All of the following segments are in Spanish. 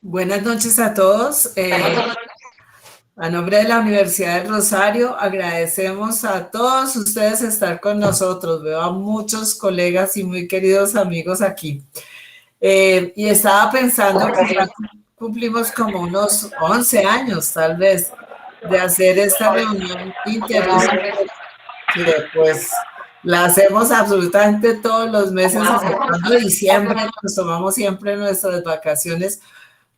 Buenas noches a todos. A nombre de la Universidad del Rosario, agradecemos a todos ustedes estar con nosotros. Veo a muchos colegas y muy queridos amigos aquí. Y estaba pensando que ya cumplimos como unos 11 años, tal vez, de hacer esta reunión interdisciplinar, que pues la hacemos absolutamente todos los meses, exceptuando diciembre, nos tomamos siempre nuestras vacaciones,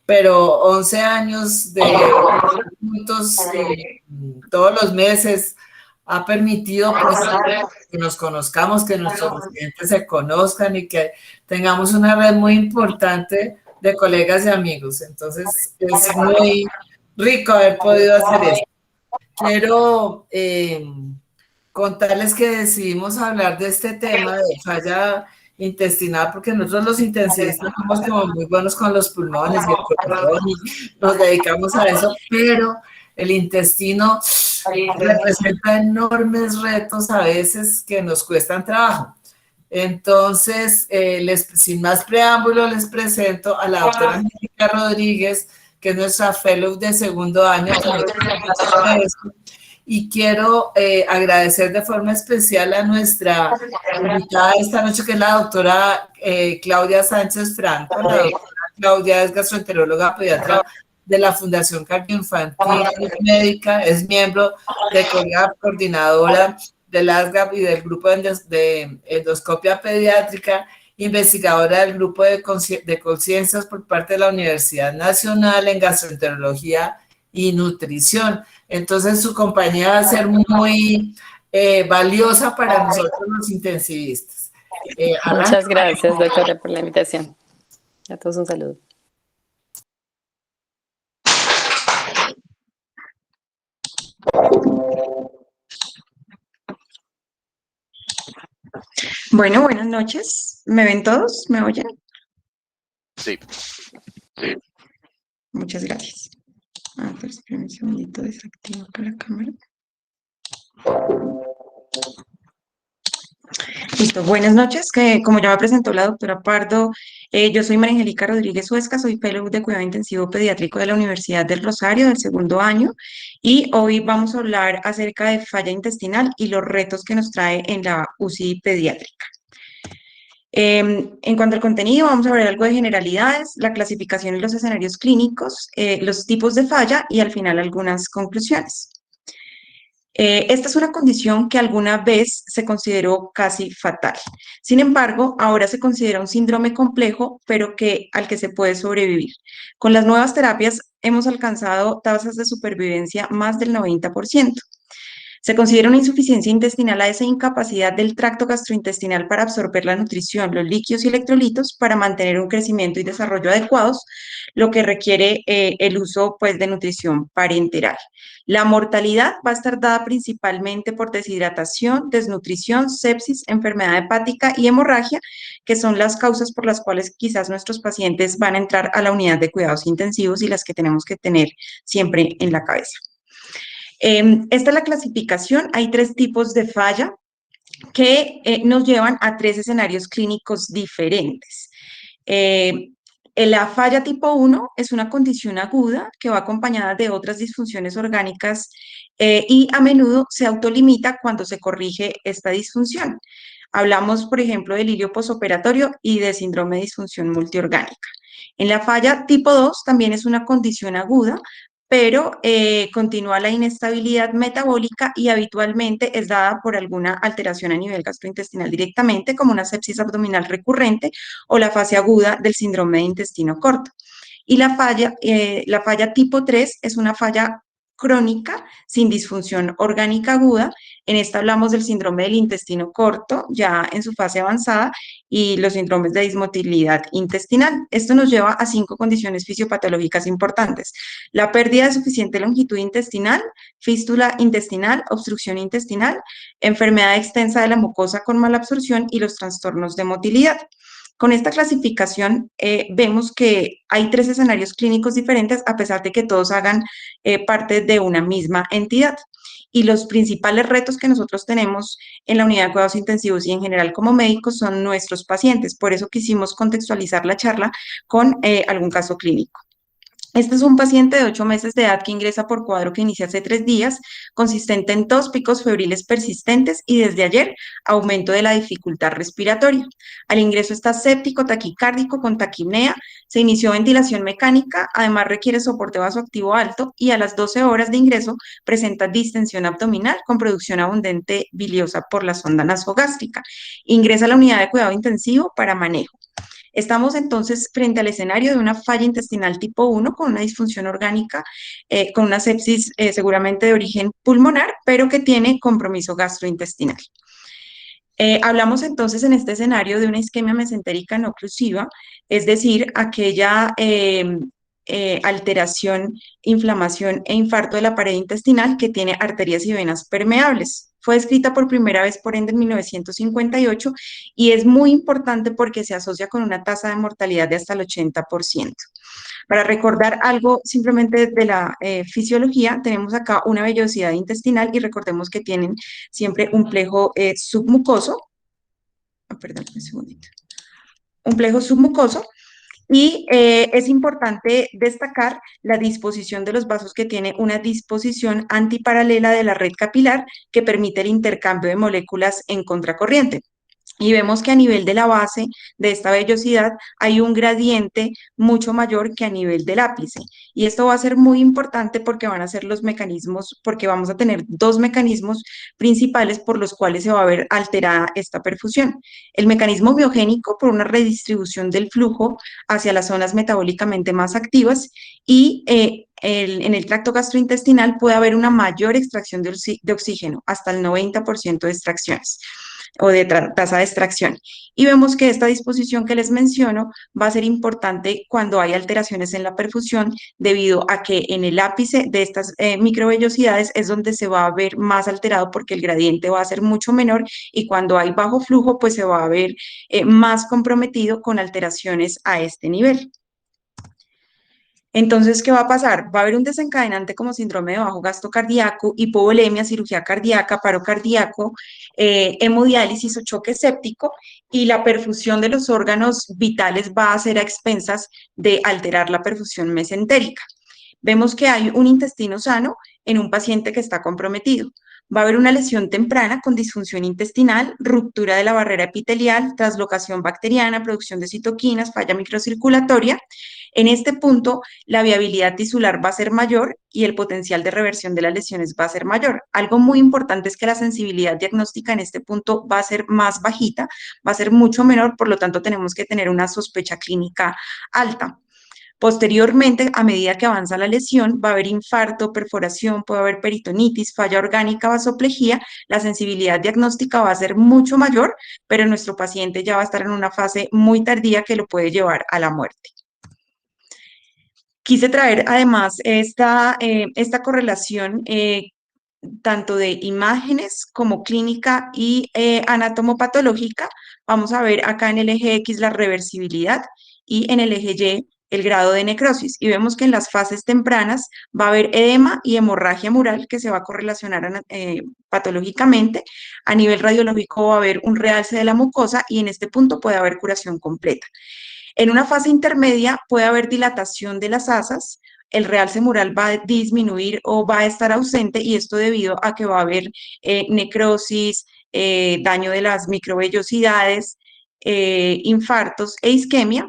pero 11 años de juntos todos los meses ha permitido pues que nos conozcamos, que nuestros estudiantes se conozcan y que tengamos una red muy importante de colegas y amigos. Entonces es muy rico haber podido hacer esto. Quiero contarles que decidimos hablar de este tema de falla intestinal porque nosotros los intensivistas somos como muy buenos con los pulmones y el corazón y nos dedicamos a eso, pero el intestino representa enormes retos a veces que nos cuestan trabajo. Entonces, sin más preámbulo, les presento a la doctora Angélica Rodríguez, que es nuestra fellow de segundo año. Y quiero agradecer de forma especial a nuestra invitada esta noche, que es la doctora Claudia Sánchez Franco. La doctora Claudia es gastroenteróloga pediatra de la Fundación Cardioinfantil, es médica, es miembro de coordinadora del ASGAP y del grupo de endoscopia pediátrica, investigadora del grupo de conciencias por parte de la Universidad Nacional en gastroenterología y nutrición. Entonces su compañía va a ser muy valiosa para nosotros los intensivistas. Muchas gracias, doctora, por la invitación. A todos un saludo. Bueno, buenas noches. ¿Me ven todos? ¿Me oyen? Sí. Muchas gracias. Pues espérame un segundito, desactivo acá la cámara. Listo, buenas noches. Como ya me presentó la doctora Pardo, yo soy María Angélica Rodríguez Huesca, soy fellow de cuidado intensivo pediátrico de la Universidad del Rosario del segundo año, y hoy vamos a hablar acerca de falla intestinal y los retos que nos trae en la UCI pediátrica. En cuanto al contenido, vamos a ver algo de generalidades, la clasificación y los escenarios clínicos, los tipos de falla y al final algunas conclusiones. Esta es una condición que alguna vez se consideró casi fatal. Sin embargo, ahora se considera un síndrome complejo, pero al que se puede sobrevivir. Con las nuevas terapias hemos alcanzado tasas de supervivencia más del 90%. Se considera una insuficiencia intestinal a esa incapacidad del tracto gastrointestinal para absorber la nutrición, los líquidos y electrolitos para mantener un crecimiento y desarrollo adecuados, lo que requiere el uso pues, de nutrición parenteral. La mortalidad va a estar dada principalmente por deshidratación, desnutrición, sepsis, enfermedad hepática y hemorragia, que son las causas por las cuales quizás nuestros pacientes van a entrar a la unidad de cuidados intensivos y las que tenemos que tener siempre en la cabeza. Esta es la clasificación. Hay 3 tipos de falla que nos llevan a 3 escenarios clínicos diferentes. La falla tipo 1 es una condición aguda que va acompañada de otras disfunciones orgánicas y a menudo se autolimita cuando se corrige esta disfunción. Hablamos, por ejemplo, del delirio posoperatorio y de síndrome de disfunción multiorgánica. En la falla tipo 2 también es una condición aguda, pero continúa la inestabilidad metabólica y habitualmente es dada por alguna alteración a nivel gastrointestinal directamente, como una sepsis abdominal recurrente o la fase aguda del síndrome de intestino corto. Y la falla tipo 3 es una falla crónica sin disfunción orgánica aguda. En esta hablamos del síndrome del intestino corto, ya en su fase avanzada, y los síndromes de dismotilidad intestinal. Esto nos lleva a 5 condiciones fisiopatológicas importantes: la pérdida de suficiente longitud intestinal, fístula intestinal, obstrucción intestinal, enfermedad extensa de la mucosa con malabsorción y los trastornos de motilidad. Con esta clasificación vemos que hay 3 escenarios clínicos diferentes a pesar de que todos hagan parte de una misma entidad. y los principales retos que nosotros tenemos en la unidad de cuidados intensivos y en general como médicos son nuestros pacientes. Por eso quisimos contextualizar la charla con algún caso clínico. Este es un paciente de 8 meses de edad que ingresa por cuadro que inicia hace 3 días, consistente en tos, picos febriles persistentes y desde ayer aumento de la dificultad respiratoria. Al ingreso está séptico, taquicárdico, con taquipnea, se inició ventilación mecánica, además requiere soporte vasoactivo alto y a las 12 horas de ingreso presenta distensión abdominal con producción abundante biliosa por la sonda nasogástrica. Ingresa a la unidad de cuidado intensivo para manejo. Estamos entonces frente al escenario de una falla intestinal tipo 1 con una disfunción orgánica, con una sepsis seguramente de origen pulmonar, pero que tiene compromiso gastrointestinal. Hablamos entonces en este escenario de una isquemia mesentérica no oclusiva, es decir, aquella alteración, inflamación e infarto de la pared intestinal que tiene arterias y venas permeables. Fue descrita por primera vez por Ende en 1958 y es muy importante porque se asocia con una tasa de mortalidad de hasta el 80%. Para recordar algo simplemente de la fisiología, tenemos acá una vellosidad intestinal y recordemos que tienen siempre un plejo submucoso, perdón, un segundito, un plejo submucoso. Y es importante destacar la disposición de los vasos que tiene una disposición antiparalela de la red capilar que permite el intercambio de moléculas en contracorriente. Y vemos que a nivel de la base de esta vellosidad hay un gradiente mucho mayor que a nivel del ápice. Y esto va a ser muy importante porque van a ser los mecanismos, porque vamos a tener dos mecanismos principales por los cuales se va a ver alterada esta perfusión. El mecanismo biogénico por una redistribución del flujo hacia las zonas metabólicamente más activas y en el tracto gastrointestinal puede haber una mayor extracción de oxígeno, hasta el 90% de extracciones o de tasa de extracción. Y vemos que esta disposición que les menciono va a ser importante cuando hay alteraciones en la perfusión debido a que en el ápice de estas microvellosidades es donde se va a ver más alterado porque el gradiente va a ser mucho menor y cuando hay bajo flujo pues se va a ver más comprometido con alteraciones a este nivel. Entonces, ¿qué va a pasar? Va a haber un desencadenante como síndrome de bajo gasto cardíaco, hipovolemia, cirugía cardíaca, paro cardíaco, hemodiálisis o choque séptico, y la perfusión de los órganos vitales va a ser a expensas de alterar la perfusión mesentérica. Vemos que hay un intestino sano en un paciente que está comprometido. Va a haber una lesión temprana con disfunción intestinal, ruptura de la barrera epitelial, translocación bacteriana, producción de citoquinas, falla microcirculatoria. En este punto, la viabilidad tisular va a ser mayor y el potencial de reversión de las lesiones va a ser mayor. Algo muy importante es que la sensibilidad diagnóstica en este punto va a ser más bajita, va a ser mucho menor, por lo tanto tenemos que tener una sospecha clínica alta. Posteriormente, a medida que avanza la lesión, va a haber infarto, perforación, puede haber peritonitis, falla orgánica, vasoplejía. La sensibilidad diagnóstica va a ser mucho mayor, pero nuestro paciente ya va a estar en una fase muy tardía que lo puede llevar a la muerte. Quise traer además esta correlación tanto de imágenes como clínica y anatomopatológica. Vamos a ver acá en el eje X la reversibilidad y en el eje Y el grado de necrosis. Y vemos que en las fases tempranas va a haber edema y hemorragia mural que se va a correlacionar patológicamente. A nivel radiológico va a haber un realce de la mucosa y en este punto puede haber curación completa. En una fase intermedia puede haber dilatación de las asas, el realce mural va a disminuir o va a estar ausente y esto debido a que va a haber necrosis, daño de las microvellosidades, infartos e isquemia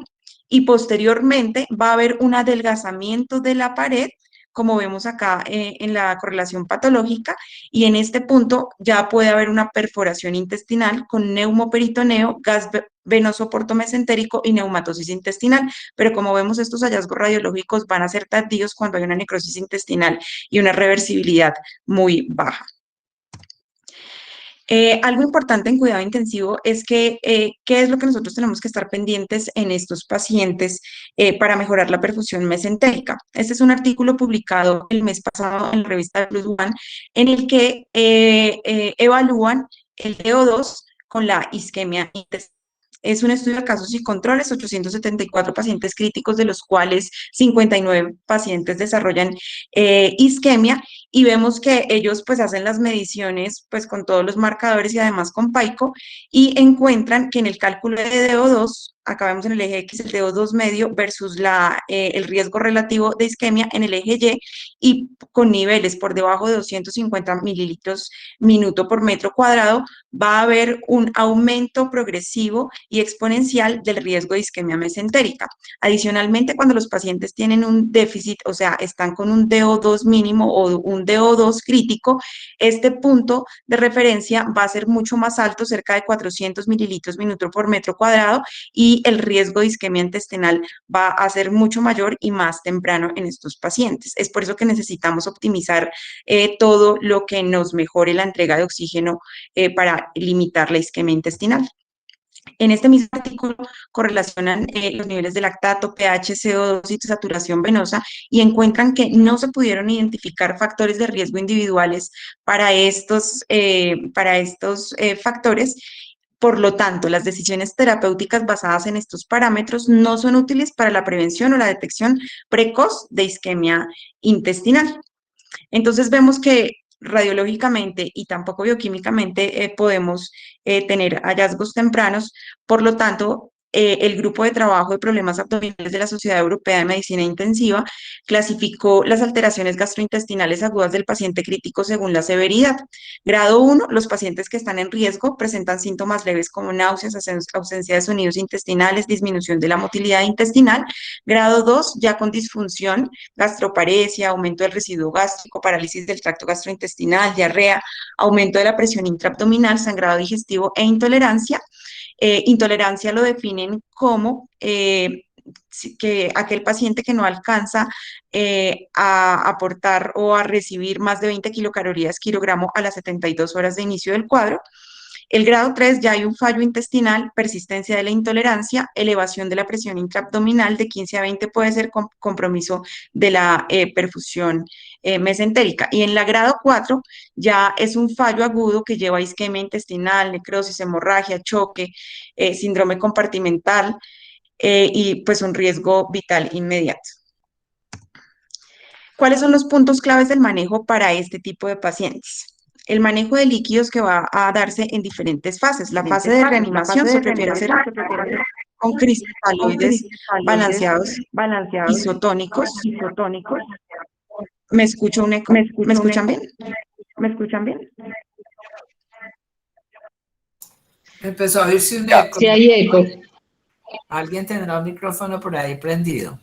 y posteriormente va a haber un adelgazamiento de la pared como vemos acá en la correlación patológica, y en este punto ya puede haber una perforación intestinal con neumoperitoneo, gas venoso portomesentérico y neumatosis intestinal, pero como vemos estos hallazgos radiológicos van a ser tardíos cuando hay una necrosis intestinal y una reversibilidad muy baja. Algo importante en cuidado intensivo es que, ¿qué es lo que nosotros tenemos que estar pendientes en estos pacientes para mejorar la perfusión mesentérica? Este es un artículo publicado el mes pasado en la revista Plus One, en el que evalúan el DO2 con la isquemia intestinal. Es un estudio de casos y controles, 874 pacientes críticos, de los cuales 59 pacientes desarrollan isquemia, y vemos que ellos pues hacen las mediciones pues con todos los marcadores y además con PAICO, y encuentran que en el cálculo de DO2, acá vemos en el eje X el DO2 medio versus el riesgo relativo de isquemia en el eje Y con niveles por debajo de 250 mililitros minuto por metro cuadrado, va a haber un aumento progresivo y exponencial del riesgo de isquemia mesentérica. Adicionalmente, cuando los pacientes tienen un déficit, o sea, están con un DO2 mínimo o un DO2 crítico, este punto de referencia va a ser mucho más alto, cerca de 400 mililitros minuto por metro cuadrado, y el riesgo de isquemia intestinal va a ser mucho mayor y más temprano en estos pacientes. Es por eso que necesitamos optimizar todo lo que nos mejore la entrega de oxígeno para limitar la isquemia intestinal. En este mismo artículo correlacionan los niveles de lactato, pH, CO2 y saturación venosa, y encuentran que no se pudieron identificar factores de riesgo individuales para estos factores. Por lo tanto, las decisiones terapéuticas basadas en estos parámetros no son útiles para la prevención o la detección precoz de isquemia intestinal. Entonces vemos que radiológicamente y tampoco bioquímicamente podemos tener hallazgos tempranos. Por lo tanto, el grupo de trabajo de problemas abdominales de la Sociedad Europea de Medicina Intensiva clasificó las alteraciones gastrointestinales agudas del paciente crítico según la severidad. Grado 1, los pacientes que están en riesgo presentan síntomas leves como náuseas, ausencia de sonidos intestinales, disminución de la motilidad intestinal. Grado 2, ya con disfunción, gastroparesia, aumento del residuo gástrico, parálisis del tracto gastrointestinal, diarrea, aumento de la presión intraabdominal, sangrado digestivo e intolerancia. Intolerancia lo definen como que aquel paciente que no alcanza a aportar o a recibir más de 20 kilocalorías kilogramo a las 72 horas de inicio del cuadro. El grado 3, ya hay un fallo intestinal, persistencia de la intolerancia, elevación de la presión intraabdominal de 15 a 20, puede ser compromiso de la perfusión mesentérica. Y en la grado 4 ya es un fallo agudo que lleva a isquemia intestinal, necrosis, hemorragia, choque, síndrome compartimental y pues un riesgo vital inmediato. ¿Cuáles son los puntos claves del manejo para este tipo de pacientes? El manejo de líquidos que va a darse en diferentes fases. La fase de reanimación se prefiere hacer con cristaloides balanceados isotónicos. ¿Me escucho un eco? ¿Me escuchan bien? Empezó a oírse un eco. Sí, hay eco. Alguien tendrá un micrófono por ahí prendido.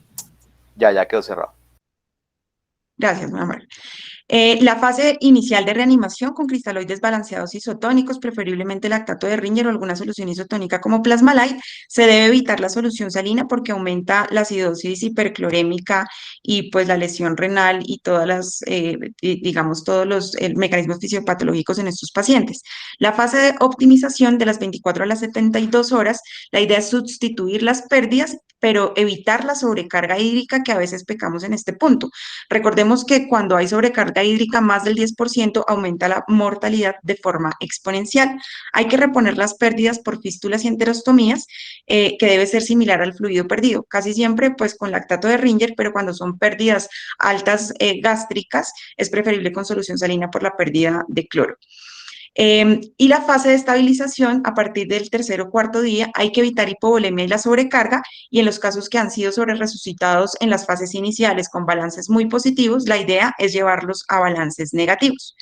Ya quedó cerrado. Gracias, mi amor. La fase inicial de reanimación con cristaloides balanceados isotónicos, preferiblemente lactato de Ringer o alguna solución isotónica como Plasma-Lyte. Se debe evitar la solución salina porque aumenta la acidosis hiperclorémica y pues la lesión renal y todas las, digamos, todos los mecanismos fisiopatológicos en estos pacientes. La fase de optimización de las 24 a las 72 horas, la idea es sustituir las pérdidas, pero evitar la sobrecarga hídrica, que a veces pecamos en este punto. Recordemos que cuando hay sobrecarga hídrica más del 10%, aumenta la mortalidad de forma exponencial. Hay que reponer las pérdidas por fístulas y enterostomías, que debe ser similar al fluido perdido, casi siempre pues con lactato de Ringer, pero cuando son pérdidas altas gástricas, es preferible con solución salina por la pérdida de cloro. Y la fase de estabilización, a partir del tercer o cuarto día, hay que evitar hipovolemia y la sobrecarga, y en los casos que han sido sobreresucitados en las fases iniciales con balances muy positivos, la idea es llevarlos a balances negativos.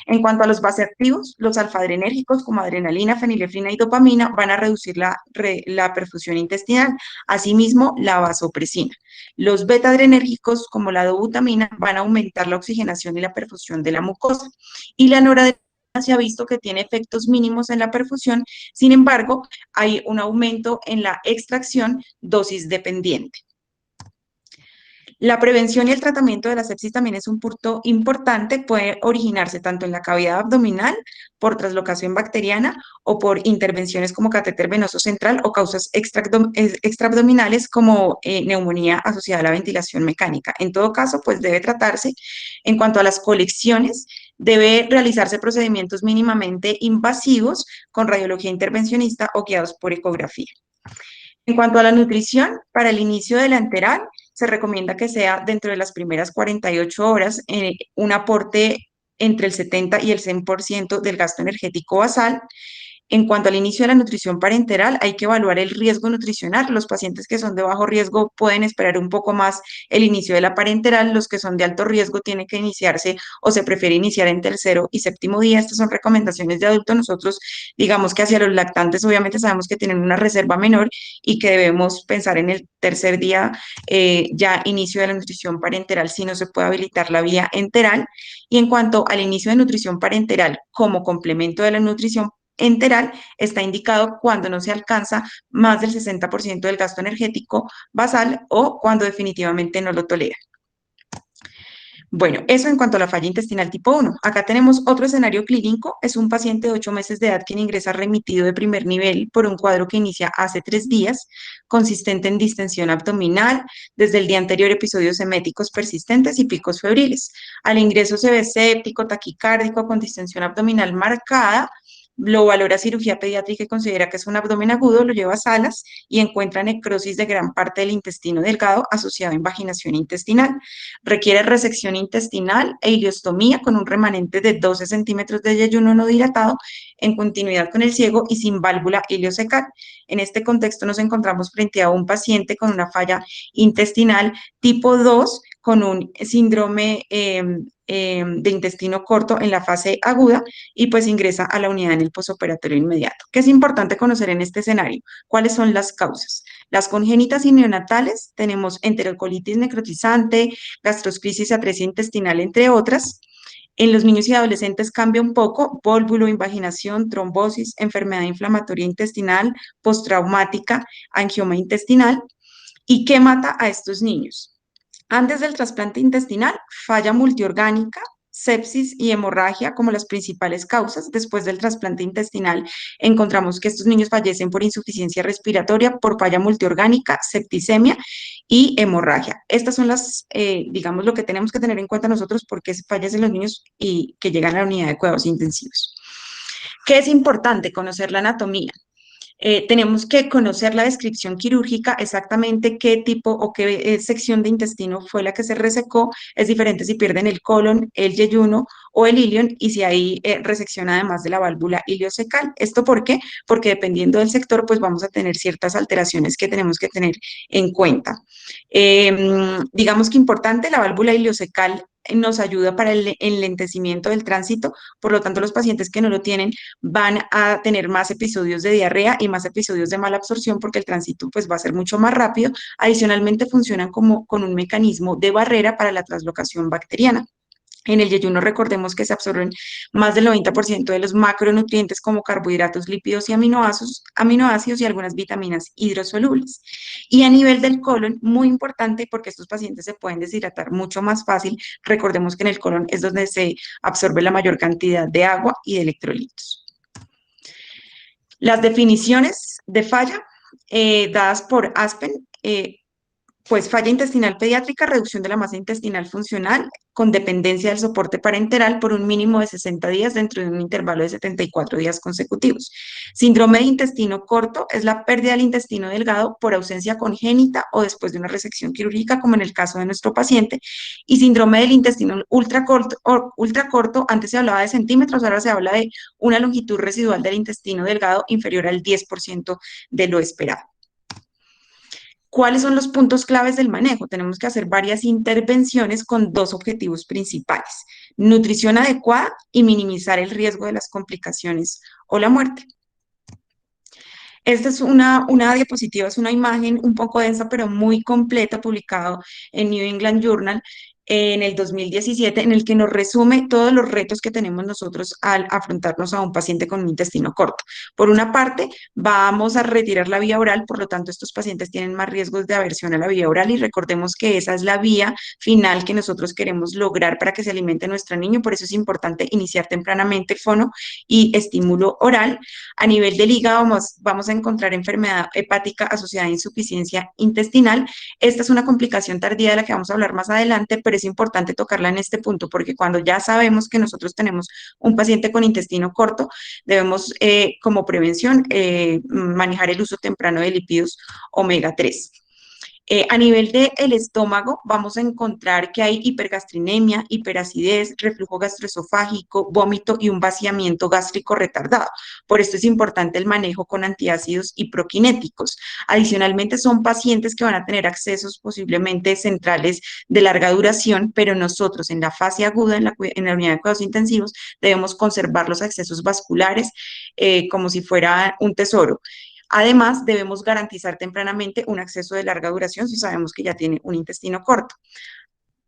En cuanto a los vasoactivos, los alfa-adrenérgicos como adrenalina, fenilefrina y dopamina van a reducir la perfusión intestinal, asimismo la vasopresina. Los beta-adrenérgicos como la dobutamina van a aumentar la oxigenación y la perfusión de la mucosa, y la noradrenalina se ha visto que tiene efectos mínimos en la perfusión. Sin embargo, hay un aumento en la extracción dosis dependiente. La prevención y el tratamiento de la sepsis también es un punto importante. Puede originarse tanto en la cavidad abdominal por traslocación bacteriana o por intervenciones como catéter venoso central o causas extraabdominales como neumonía asociada a la ventilación mecánica. En todo caso, pues debe tratarse. En cuanto a las colecciones, Debe realizarse procedimientos mínimamente invasivos con radiología intervencionista o guiados por ecografía. En cuanto a la nutrición, para el inicio de la enteral, se recomienda que sea dentro de las primeras 48 horas un aporte entre el 70 y el 100% del gasto energético basal. En cuanto al inicio de la nutrición parenteral, hay que evaluar el riesgo nutricional. Los pacientes que son de bajo riesgo pueden esperar un poco más el inicio de la parenteral. Los que son de alto riesgo tienen que iniciarse o se prefiere iniciar en tercero y séptimo día. Estas son recomendaciones de adulto. Nosotros, digamos que hacia los lactantes, obviamente sabemos que tienen una reserva menor y que debemos pensar en el tercer día, ya inicio de la nutrición parenteral, si no se puede habilitar la vía enteral. Y en cuanto al inicio de nutrición parenteral como complemento de la nutrición enteral, está indicado cuando no se alcanza más del 60% del gasto energético basal o cuando definitivamente no lo tolera. Bueno, eso en cuanto a la falla intestinal tipo 1. Acá tenemos otro escenario clínico. Es un paciente de 8 meses de edad quien ingresa remitido de primer nivel por un cuadro que inicia hace 3 días, consistente en distensión abdominal, desde el día anterior episodios eméticos persistentes y picos febriles. Al ingreso se ve séptico, taquicárdico, con distensión abdominal marcada. Lo valora cirugía pediátrica y considera que es un abdomen agudo, lo lleva a salas y encuentra necrosis de gran parte del intestino delgado asociado a invaginación intestinal. Requiere resección intestinal e ileostomía con un remanente de 12 centímetros de yeyuno no dilatado en continuidad con el ciego y sin válvula ileocecal. En este contexto nos encontramos frente a un paciente con una falla intestinal tipo 2 con un síndrome de intestino corto en la fase aguda y pues ingresa a la unidad en el posoperatorio inmediato. ¿Qué es importante conocer en este escenario? ¿Cuáles son las causas? Las congénitas y neonatales, tenemos enterocolitis necrotizante, gastroscrisis, atresia intestinal, entre otras. En los niños y adolescentes cambia un poco, vólvulo, invaginación, trombosis, enfermedad inflamatoria intestinal, postraumática, angioma intestinal. ¿Y qué mata a estos niños? Antes del trasplante intestinal, falla multiorgánica, sepsis y hemorragia como las principales causas. Después del trasplante intestinal, encontramos que estos niños fallecen por insuficiencia respiratoria, por falla multiorgánica, septicemia y hemorragia. Estas son las, digamos, lo que tenemos que tener en cuenta nosotros porque fallecen los niños y que llegan a la unidad de cuidados intensivos. ¿Qué es importante? Conocer la anatomía. Tenemos que conocer la descripción quirúrgica, exactamente qué tipo o qué sección de intestino fue la que se resecó. Es diferente si pierden el colon, el yeyuno o el ilion y si hay resección además de la válvula iliocecal. ¿Esto por qué? Porque dependiendo del sector, pues vamos a tener ciertas alteraciones que tenemos que tener en cuenta. Digamos que importante, la válvula iliocecal nos ayuda para el enlentecimiento del tránsito, por lo tanto los pacientes que no lo tienen van a tener más episodios de diarrea y más episodios de mala absorción porque el tránsito pues va a ser mucho más rápido. Adicionalmente funcionan como con un mecanismo de barrera para la translocación bacteriana. En el yeyuno recordemos que se absorben más del 90% de los macronutrientes como carbohidratos, lípidos y aminoácidos y algunas vitaminas hidrosolubles. Y a nivel del colon, muy importante porque estos pacientes se pueden deshidratar mucho más fácil. Recordemos que en el colon es donde se absorbe la mayor cantidad de agua y de electrolitos. Las definiciones de falla dadas por Aspen, pues falla intestinal pediátrica, reducción de la masa intestinal funcional con dependencia del soporte parenteral por un mínimo de 60 días dentro de un intervalo de 74 días consecutivos. Síndrome de intestino corto es la pérdida del intestino delgado por ausencia congénita o después de una resección quirúrgica, como en el caso de nuestro paciente. Y síndrome del intestino ultracorto, antes se hablaba de centímetros, ahora se habla de una longitud residual del intestino delgado inferior al 10% de lo esperado. ¿Cuáles son los puntos claves del manejo? Tenemos que hacer varias intervenciones con dos objetivos principales: nutrición adecuada y minimizar el riesgo de las complicaciones o la muerte. Esta es una diapositiva, es una imagen un poco densa, pero muy completa, publicado en New England Journal en el 2017, en el que nos resume todos los retos que tenemos nosotros al afrontarnos a un paciente con un intestino corto. Por una parte, vamos a retirar la vía oral, por lo tanto, estos pacientes tienen más riesgos de aversión a la vía oral y recordemos que esa es la vía final que nosotros queremos lograr para que se alimente nuestro niño, por eso es importante iniciar tempranamente fono y estímulo oral. A nivel del hígado vamos a encontrar enfermedad hepática asociada a insuficiencia intestinal. Esta es una complicación tardía de la que vamos a hablar más adelante, pero pero es importante tocarla en este punto, porque cuando ya sabemos que nosotros tenemos un paciente con intestino corto, debemos, como prevención, manejar el uso temprano de lípidos omega 3. A nivel del estómago, vamos a encontrar que hay hipergastrinemia, hiperacidez, reflujo gastroesofágico, vómito y un vaciamiento gástrico retardado. Por esto es importante el manejo con antiácidos y proquinéticos. Adicionalmente, son pacientes que van a tener accesos posiblemente centrales de larga duración, pero nosotros en la fase aguda, en la unidad de cuidados intensivos, debemos conservar los accesos vasculares como si fuera un tesoro. Además, debemos garantizar tempranamente un acceso de larga duración si sabemos que ya tiene un intestino corto.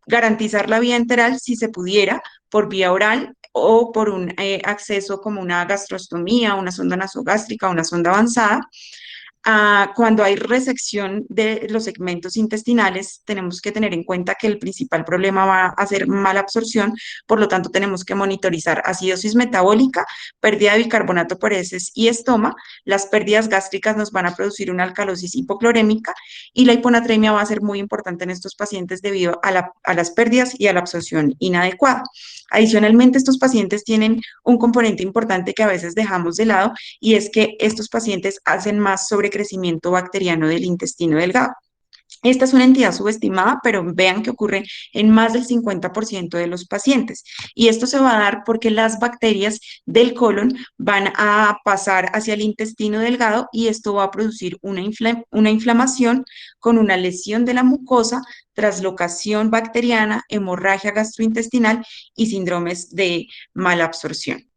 Garantizar la vía enteral si se pudiera por vía oral o por un acceso como una gastrostomía, una sonda nasogástrica, una sonda avanzada. Cuando hay resección de los segmentos intestinales, tenemos que tener en cuenta que el principal problema va a ser mala absorción, por lo tanto tenemos que monitorizar acidosis metabólica, pérdida de bicarbonato por heces y estoma. Las pérdidas gástricas nos van a producir una alcalosis hipoclorémica y la hiponatremia va a ser muy importante en estos pacientes debido a las pérdidas y a la absorción inadecuada. Adicionalmente, estos pacientes tienen un componente importante que a veces dejamos de lado y es que estos pacientes hacen más sobrecrecimiento bacteriano del intestino delgado. Esta es una entidad subestimada, pero vean que ocurre en más del 50% de los pacientes. Y esto se va a dar porque las bacterias del colon van a pasar hacia el intestino delgado y esto va a producir una inflamación con una lesión de la mucosa, traslocación bacteriana, hemorragia gastrointestinal y síndromes de mala absorción.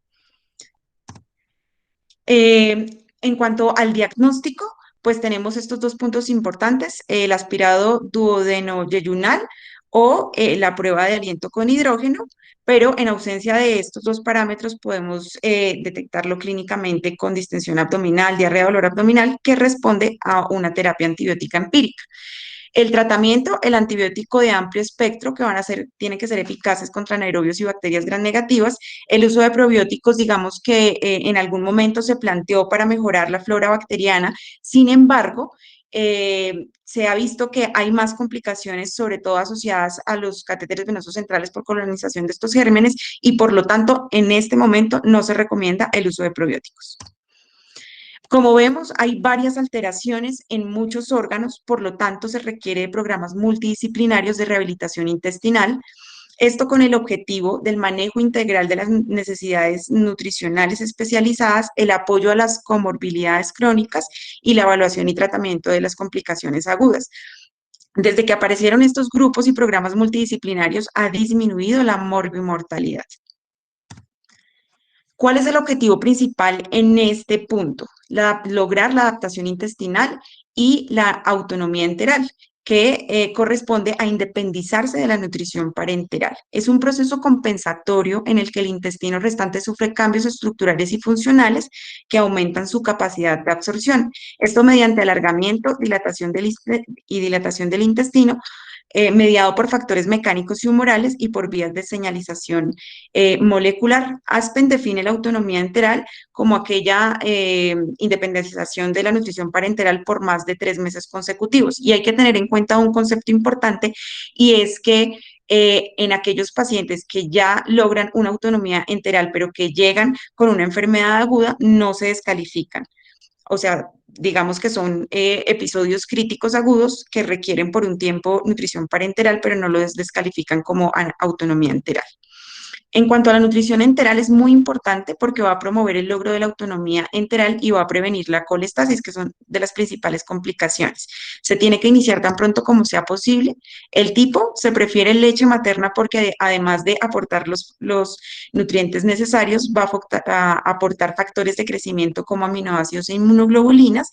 En cuanto al diagnóstico, pues tenemos estos dos puntos importantes, el aspirado duodeno-yeyunal o la prueba de aliento con hidrógeno, pero en ausencia de estos dos parámetros podemos detectarlo clínicamente con distensión abdominal, diarrea, dolor abdominal, que responde a una terapia antibiótica empírica. El tratamiento, el antibiótico de amplio espectro, que tienen que ser eficaces contra anaerobios y bacterias gram negativas. El uso de probióticos, digamos que en algún momento se planteó para mejorar la flora bacteriana. Sin embargo, se ha visto que hay más complicaciones, sobre todo asociadas a los catéteres venosos centrales por colonización de estos gérmenes y por lo tanto, en este momento no se recomienda el uso de probióticos. Como vemos, hay varias alteraciones en muchos órganos, por lo tanto, se requiere de programas multidisciplinarios de rehabilitación intestinal. Esto con el objetivo del manejo integral de las necesidades nutricionales especializadas, el apoyo a las comorbilidades crónicas y la evaluación y tratamiento de las complicaciones agudas. Desde que aparecieron estos grupos y programas multidisciplinarios, ha disminuido la morbimortalidad. ¿Cuál es el objetivo principal en este punto? Lograr la adaptación intestinal y la autonomía enteral, que corresponde a independizarse de la nutrición parenteral. Es un proceso compensatorio en el que el intestino restante sufre cambios estructurales y funcionales que aumentan su capacidad de absorción. Esto mediante alargamiento y dilatación del intestino, mediado por factores mecánicos y humorales y por vías de señalización molecular. Aspen define la autonomía enteral como aquella independización de la nutrición parenteral por más de 3 meses consecutivos. Y hay que tener en cuenta un concepto importante y es que en aquellos pacientes que ya logran una autonomía enteral pero que llegan con una enfermedad aguda, no se descalifican. O sea, digamos que son episodios críticos agudos que requieren por un tiempo nutrición parenteral, pero no los descalifican como autonomía enteral. En cuanto a la nutrición enteral, es muy importante porque va a promover el logro de la autonomía enteral y va a prevenir la colestasis, que son de las principales complicaciones. Se tiene que iniciar tan pronto como sea posible. El tipo se prefiere leche materna porque además de aportar los nutrientes necesarios, va a aportar factores de crecimiento como aminoácidos e inmunoglobulinas.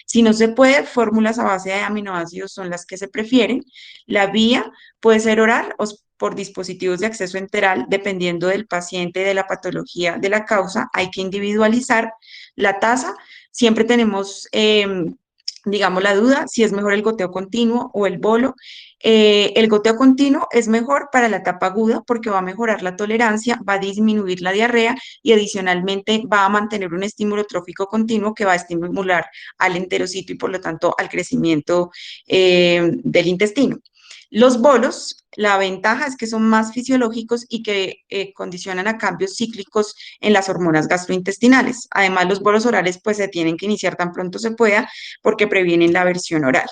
Si no se puede, fórmulas a base de aminoácidos son las que se prefieren. La vía puede ser oral o por dispositivos de acceso enteral, dependiendo del paciente, de la patología, de la causa, hay que individualizar la tasa. Siempre tenemos, digamos, la duda si es mejor el goteo continuo o el bolo. El goteo continuo es mejor para la etapa aguda porque va a mejorar la tolerancia, va a disminuir la diarrea y adicionalmente va a mantener un estímulo trófico continuo que va a estimular al enterocito y por lo tanto al crecimiento del intestino. Los bolos La ventaja es que son más fisiológicos y que condicionan a cambios cíclicos en las hormonas gastrointestinales. Además, los bolos orales pues se tienen que iniciar tan pronto se pueda porque previenen la aversión oral.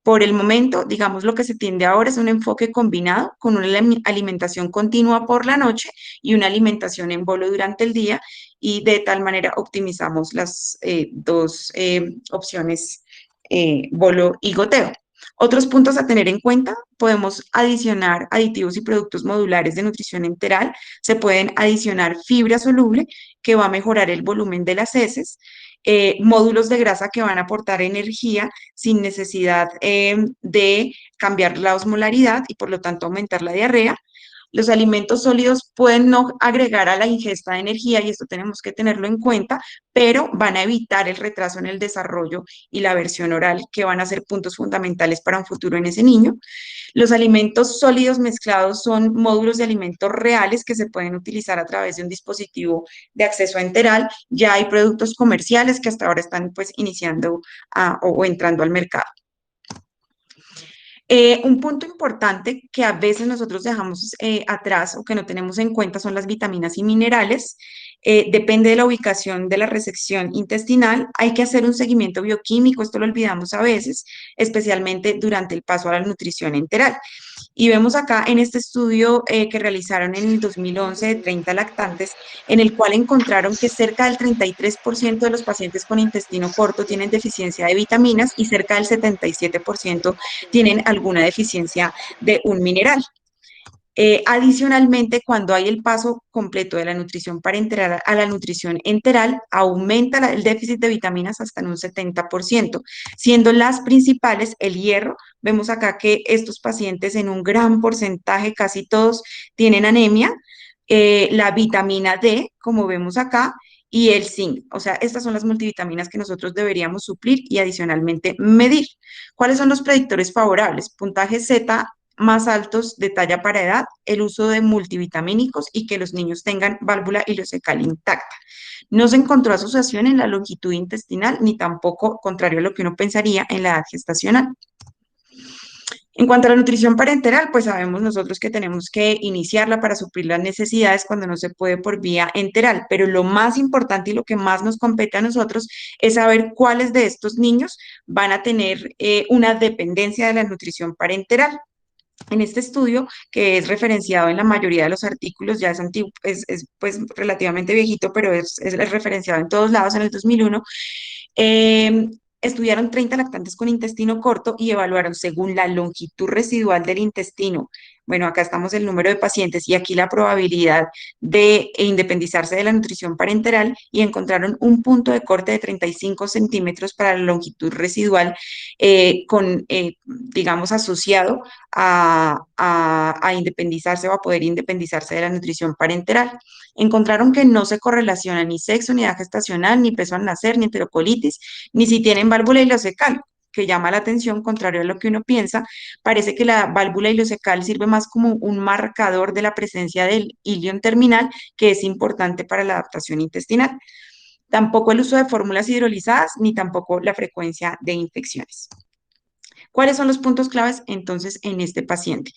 Por el momento, digamos, lo que se tiende ahora es un enfoque combinado con una alimentación continua por la noche y una alimentación en bolo durante el día, y de tal manera optimizamos las dos opciones, bolo y goteo. Otros puntos a tener en cuenta: podemos adicionar aditivos y productos modulares de nutrición enteral, se pueden adicionar fibra soluble que va a mejorar el volumen de las heces, módulos de grasa que van a aportar energía sin necesidad de cambiar la osmolaridad y por lo tanto aumentar la diarrea. Los alimentos sólidos pueden no agregar a la ingesta de energía, y esto tenemos que tenerlo en cuenta, pero van a evitar el retraso en el desarrollo y la versión oral, que van a ser puntos fundamentales para un futuro en ese niño. Los alimentos sólidos mezclados son módulos de alimentos reales que se pueden utilizar a través de un dispositivo de acceso enteral. Ya hay productos comerciales que hasta ahora están pues iniciando o entrando al mercado. Un punto importante que a veces nosotros dejamos atrás o que no tenemos en cuenta son las vitaminas y minerales. Depende de la ubicación de la resección intestinal. Hay que hacer un seguimiento bioquímico, esto lo olvidamos a veces, especialmente durante el paso a la nutrición enteral. Y vemos acá en este estudio que realizaron en el 2011 de 30 lactantes, en el cual encontraron que cerca del 33% de los pacientes con intestino corto tienen deficiencia de vitaminas y cerca del 77% tienen alguna deficiencia de un mineral. Adicionalmente, cuando hay el paso completo de la nutrición parenteral a la nutrición enteral, aumenta el déficit de vitaminas hasta en un 70%, siendo las principales el hierro. Vemos acá que estos pacientes en un gran porcentaje, casi todos, tienen anemia, la vitamina D, como vemos acá, y el zinc. O sea, estas son las multivitaminas que nosotros deberíamos suplir y adicionalmente medir. ¿Cuáles son los predictores favorables? Puntaje Z más altos de talla para edad, el uso de multivitamínicos y que los niños tengan válvula ileocecal intacta. No se encontró asociación en la longitud intestinal, ni tampoco, contrario a lo que uno pensaría, en la edad gestacional. En cuanto a la nutrición parenteral, pues sabemos nosotros que tenemos que iniciarla para suplir las necesidades cuando no se puede por vía enteral, pero lo más importante y lo que más nos compete a nosotros es saber cuáles de estos niños van a tener una dependencia de la nutrición parenteral. En este estudio, que es referenciado en la mayoría de los artículos, ya es antiguo, es pues relativamente viejito, pero es referenciado en todos lados en el 2001, estudiaron 30 lactantes con intestino corto y evaluaron según la longitud residual del intestino. Bueno, acá estamos el número de pacientes y aquí la probabilidad de independizarse de la nutrición parenteral, y encontraron un punto de corte de 35 centímetros para la longitud residual, digamos, asociado a independizarse o a poder independizarse de la nutrición parenteral. Encontraron que no se correlaciona ni sexo, ni edad gestacional, ni peso al nacer, ni enterocolitis, ni si tienen válvula ileocecal, que llama la atención, contrario a lo que uno piensa. Parece que la válvula ileocecal sirve más como un marcador de la presencia del ilion terminal, que es importante para la adaptación intestinal. Tampoco el uso de fórmulas hidrolizadas, ni tampoco la frecuencia de infecciones. ¿Cuáles son los puntos claves entonces en este paciente?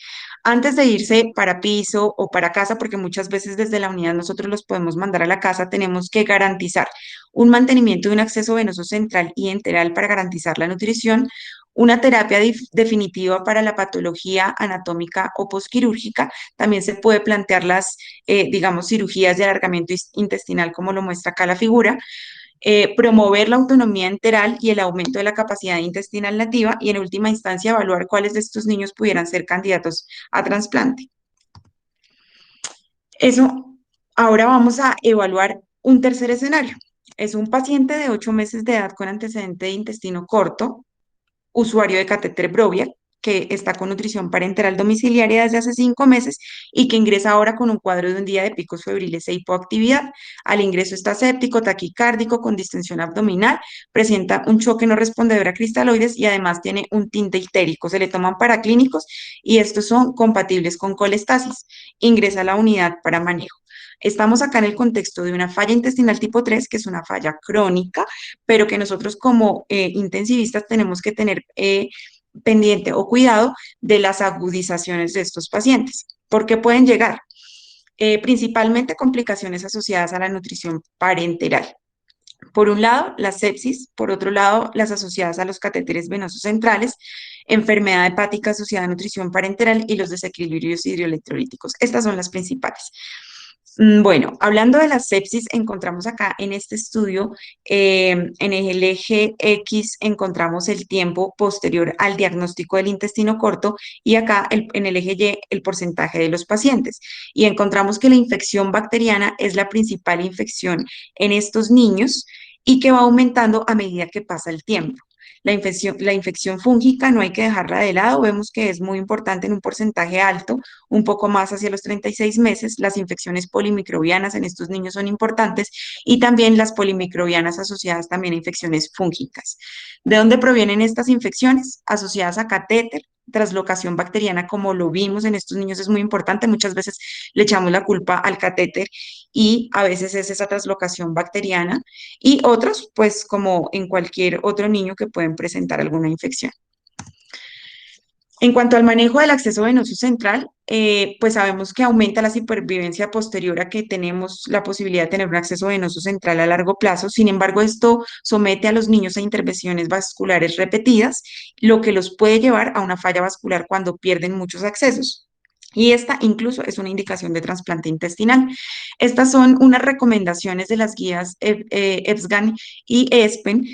Antes de irse para piso o para casa, porque muchas veces desde la unidad nosotros los podemos mandar a la casa, tenemos que garantizar un mantenimiento de un acceso venoso central y enteral para garantizar la nutrición, una terapia definitiva para la patología anatómica o posquirúrgica. También se puede plantear las, digamos, cirugías de alargamiento intestinal, como lo muestra acá la figura. Promover la autonomía enteral y el aumento de la capacidad intestinal nativa, y en última instancia evaluar cuáles de estos niños pudieran ser candidatos a trasplante. Ahora vamos a evaluar un tercer escenario. Es un paciente de 8 meses de edad con antecedente de intestino corto, usuario de catéter Brovial, que está con nutrición parenteral domiciliaria desde hace 5 meses y que ingresa ahora con un cuadro de un día de picos febriles e hipoactividad. Al ingreso está séptico, taquicárdico, con distensión abdominal, presenta un choque no respondedor a cristaloides y además tiene un tinte ictérico. Se le toman paraclínicos y estos son compatibles con colestasis. Ingresa a la unidad para manejo. Estamos acá en el contexto de una falla intestinal tipo 3, que es una falla crónica, pero que nosotros como intensivistas tenemos que tener pendiente o cuidado de las agudizaciones de estos pacientes. ¿Por qué pueden llegar? Principalmente complicaciones asociadas a la nutrición parenteral. Por un lado, la sepsis, por otro lado, las asociadas a los catéteres venosos centrales, enfermedad hepática asociada a nutrición parenteral y los desequilibrios hidroelectrolíticos. Estas son las principales. Bueno, hablando de la sepsis, encontramos acá en este estudio, en el eje X encontramos el tiempo posterior al diagnóstico del intestino corto y acá en el eje Y el porcentaje de los pacientes. Y encontramos que la infección bacteriana es la principal infección en estos niños y que va aumentando a medida que pasa el tiempo. La infección fúngica no hay que dejarla de lado, vemos que es muy importante en un porcentaje alto, un poco más hacia los 36 meses. Las infecciones polimicrobianas en estos niños son importantes y también las polimicrobianas asociadas también a infecciones fúngicas. ¿De dónde provienen estas infecciones? Asociadas a catéter, traslocación bacteriana, como lo vimos en estos niños, es muy importante. Muchas veces le echamos la culpa al catéter y a veces es esa traslocación bacteriana y otros, pues como en cualquier otro niño que pueden presentar alguna infección. En cuanto al manejo del acceso venoso central, pues sabemos que aumenta la supervivencia posterior a que tenemos la posibilidad de tener un acceso venoso central a largo plazo. Sin embargo, esto somete a los niños a intervenciones vasculares repetidas, lo que los puede llevar a una falla vascular cuando pierden muchos accesos. Y esta incluso es una indicación de trasplante intestinal. Estas son unas recomendaciones de las guías EBSGAN y ESPEN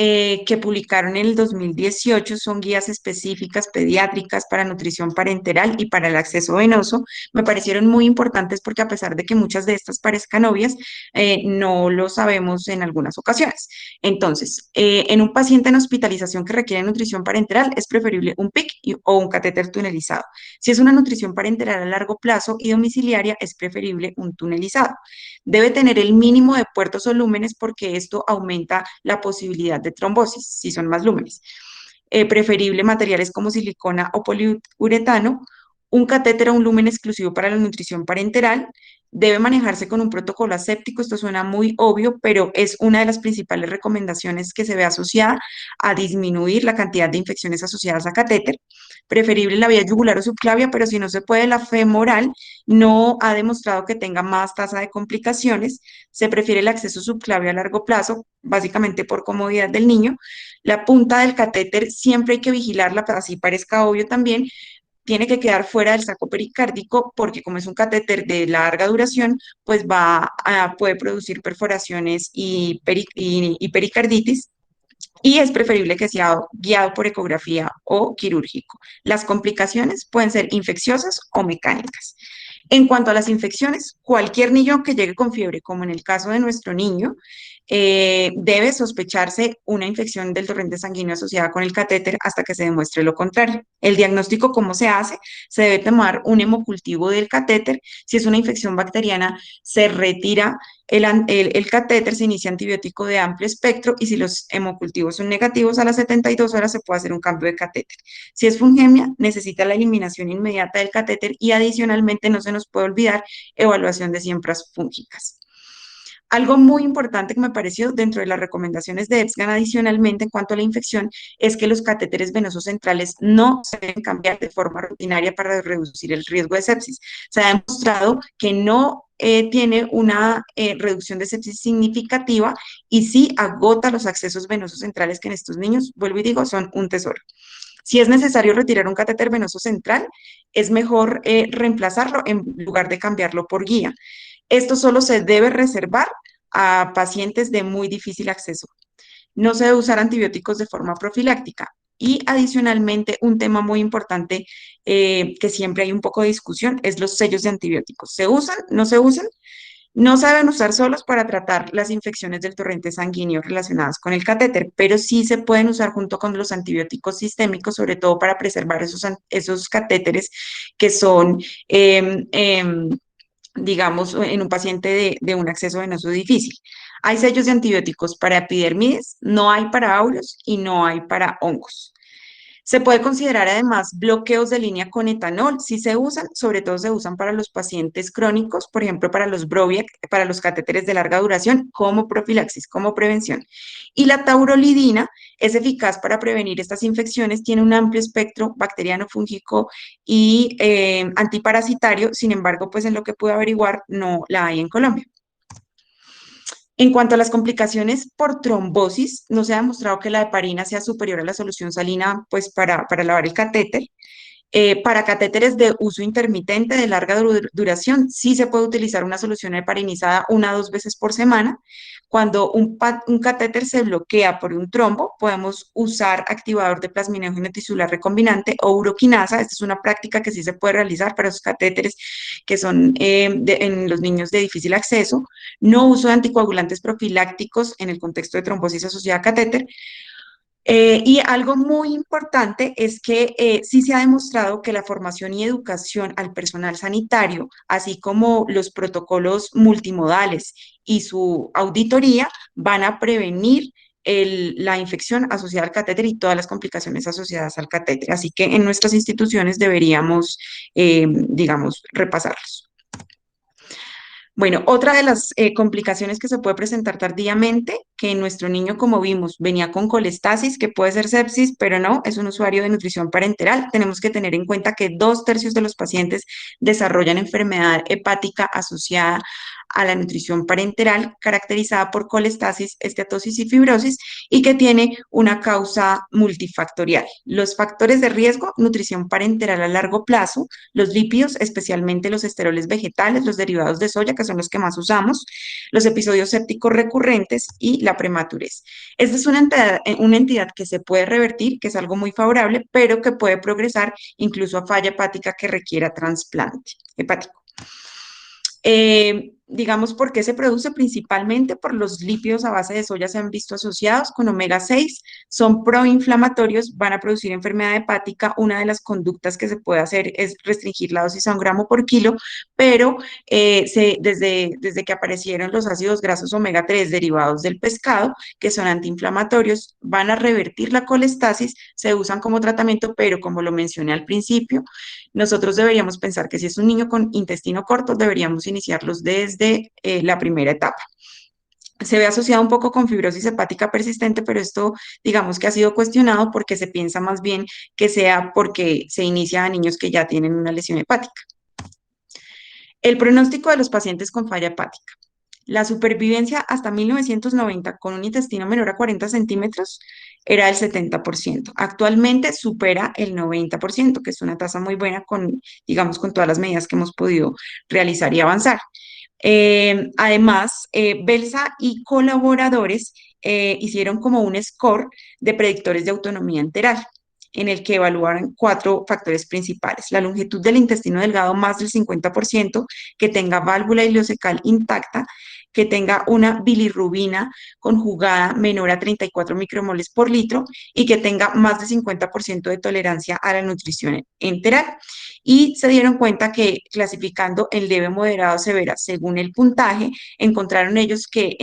que publicaron en el 2018, son guías específicas pediátricas para nutrición parenteral y para el acceso venoso. Me parecieron muy importantes porque a pesar de que muchas de estas parezcan obvias, no lo sabemos en algunas ocasiones. Entonces, en un paciente en hospitalización que requiere nutrición parenteral, es preferible un PIC o un catéter tunelizado. Si es una nutrición parenteral a largo plazo y domiciliaria, es preferible un tunelizado. Debe tener el mínimo de puertos o lúmenes porque esto aumenta la posibilidad de trombosis, si son más lúmenes. Preferible materiales como silicona o poliuretano, un catéter o un lumen exclusivo para la nutrición parenteral. Debe manejarse con un protocolo aséptico, esto suena muy obvio, pero es una de las principales recomendaciones que se ve asociada a disminuir la cantidad de infecciones asociadas a catéter. Preferible la vía yugular o subclavia, pero si no se puede, la femoral no ha demostrado que tenga más tasa de complicaciones. Se prefiere el acceso subclavio a largo plazo, básicamente por comodidad del niño. La punta del catéter siempre hay que vigilarla, para así parezca obvio también, tiene que quedar fuera del saco pericárdico porque como es un catéter de larga duración, pues puede producir perforaciones y pericarditis. Y es preferible que sea guiado por ecografía o quirúrgico. Las complicaciones pueden ser infecciosas o mecánicas. En cuanto a las infecciones, cualquier niño que llegue con fiebre, como en el caso de nuestro niño, debe sospecharse una infección del torrente sanguíneo asociada con el catéter hasta que se demuestre lo contrario. El diagnóstico, ¿cómo se hace? Se debe tomar un hemocultivo del catéter. Si es una infección bacteriana, se retira el catéter, se inicia antibiótico de amplio espectro y si los hemocultivos son negativos a las 72 horas se puede hacer un cambio de catéter. Si es fungemia, necesita la eliminación inmediata del catéter y adicionalmente no se nos puede olvidar evaluación de siempras fúngicas. Algo muy importante que me pareció dentro de las recomendaciones de EBSGAN adicionalmente en cuanto a la infección es que los catéteres venosos centrales no se deben cambiar de forma rutinaria para reducir el riesgo de sepsis. Se ha demostrado que no tiene una reducción de sepsis significativa y sí agota los accesos venosos centrales que en estos niños, vuelvo y digo, son un tesoro. Si es necesario retirar un catéter venoso central, es mejor reemplazarlo en lugar de cambiarlo por guía. Esto solo se debe reservar a pacientes de muy difícil acceso. No se debe usar antibióticos de forma profiláctica. Y adicionalmente, un tema muy importante que siempre hay un poco de discusión es los sellos de antibióticos. ¿Se usan? ¿No se usan? No se deben usar solos para tratar las infecciones del torrente sanguíneo relacionadas con el catéter, pero sí se pueden usar junto con los antibióticos sistémicos, sobre todo para preservar esos catéteres que son digamos, en un paciente de un acceso venoso difícil. Hay sellos de antibióticos para epidermides, no hay para aureos y no hay para hongos. Se puede considerar además bloqueos de línea con etanol, si se usan, sobre todo se usan para los pacientes crónicos, por ejemplo, para los Broviac, para los catéteres de larga duración, como profilaxis, como prevención. Y la taurolidina es eficaz para prevenir estas infecciones, tiene un amplio espectro bacteriano, fúngico y antiparasitario, sin embargo, pues en lo que pude averiguar no la hay en Colombia. En cuanto a las complicaciones por trombosis, no se ha demostrado que la heparina sea superior a la solución salina pues, para lavar el catéter. Para catéteres de uso intermitente de larga duración, sí se puede utilizar una solución heparinizada 1 o 2 veces por semana. Cuando un catéter se bloquea por un trombo, podemos usar activador de plasminógeno tisular recombinante o uroquinasa. Esta es una práctica que sí se puede realizar para esos catéteres que son en los niños de difícil acceso. No uso de anticoagulantes profilácticos en el contexto de trombosis asociada a catéter. Y algo muy importante es que sí se ha demostrado que la formación y educación al personal sanitario, así como los protocolos multimodales y su auditoría, van a prevenir la infección asociada al catéter y todas las complicaciones asociadas al catéter. Así que en nuestras instituciones deberíamos, digamos, repasarlos. Bueno, otra de las complicaciones que se puede presentar tardíamente, que en nuestro niño, como vimos, venía con colestasis, que puede ser sepsis, pero no, es un usuario de nutrición parenteral. Tenemos que tener en cuenta que 2/3 de los pacientes desarrollan enfermedad hepática asociada a la nutrición parenteral, caracterizada por colestasis, esteatosis y fibrosis, y que tiene una causa multifactorial. Los factores de riesgo: nutrición parenteral a largo plazo, los lípidos, especialmente los esteroles vegetales, los derivados de soya, que son los que más usamos, los episodios sépticos recurrentes y la prematurez. Esta es una entidad que se puede revertir, que es algo muy favorable, pero que puede progresar incluso a falla hepática que requiera trasplante hepático. Digamos, ¿por qué se produce? Principalmente por los lípidos a base de soya se han visto asociados con omega 6, son proinflamatorios, van a producir enfermedad hepática. Una de las conductas que se puede hacer es restringir la dosis a 1 gramo por kilo, pero desde que aparecieron los ácidos grasos omega 3 derivados del pescado, que son antiinflamatorios, van a revertir la colestasis, se usan como tratamiento, pero como lo mencioné al principio, nosotros deberíamos pensar que si es un niño con intestino corto, deberíamos iniciarlos desde la primera etapa. Se ve asociado un poco con fibrosis hepática persistente, pero esto digamos que ha sido cuestionado porque se piensa más bien que sea porque se inicia a niños que ya tienen una lesión hepática. El pronóstico de los pacientes con falla hepática. La supervivencia hasta 1990 con un intestino menor a 40 centímetros era del 70%. Actualmente supera el 90%, que es una tasa muy buena digamos, con todas las medidas que hemos podido realizar y avanzar. Además, Belsa y colaboradores hicieron como un score de predictores de autonomía enteral, en el que evaluaron 4 factores principales: la longitud del intestino delgado más del 50%, que tenga válvula ileocecal intacta, que tenga una bilirrubina conjugada menor a 34 micromoles por litro y que tenga más del 50% de tolerancia a la nutrición enteral. Y se dieron cuenta que clasificando en leve, moderado, severa según el puntaje, encontraron ellos que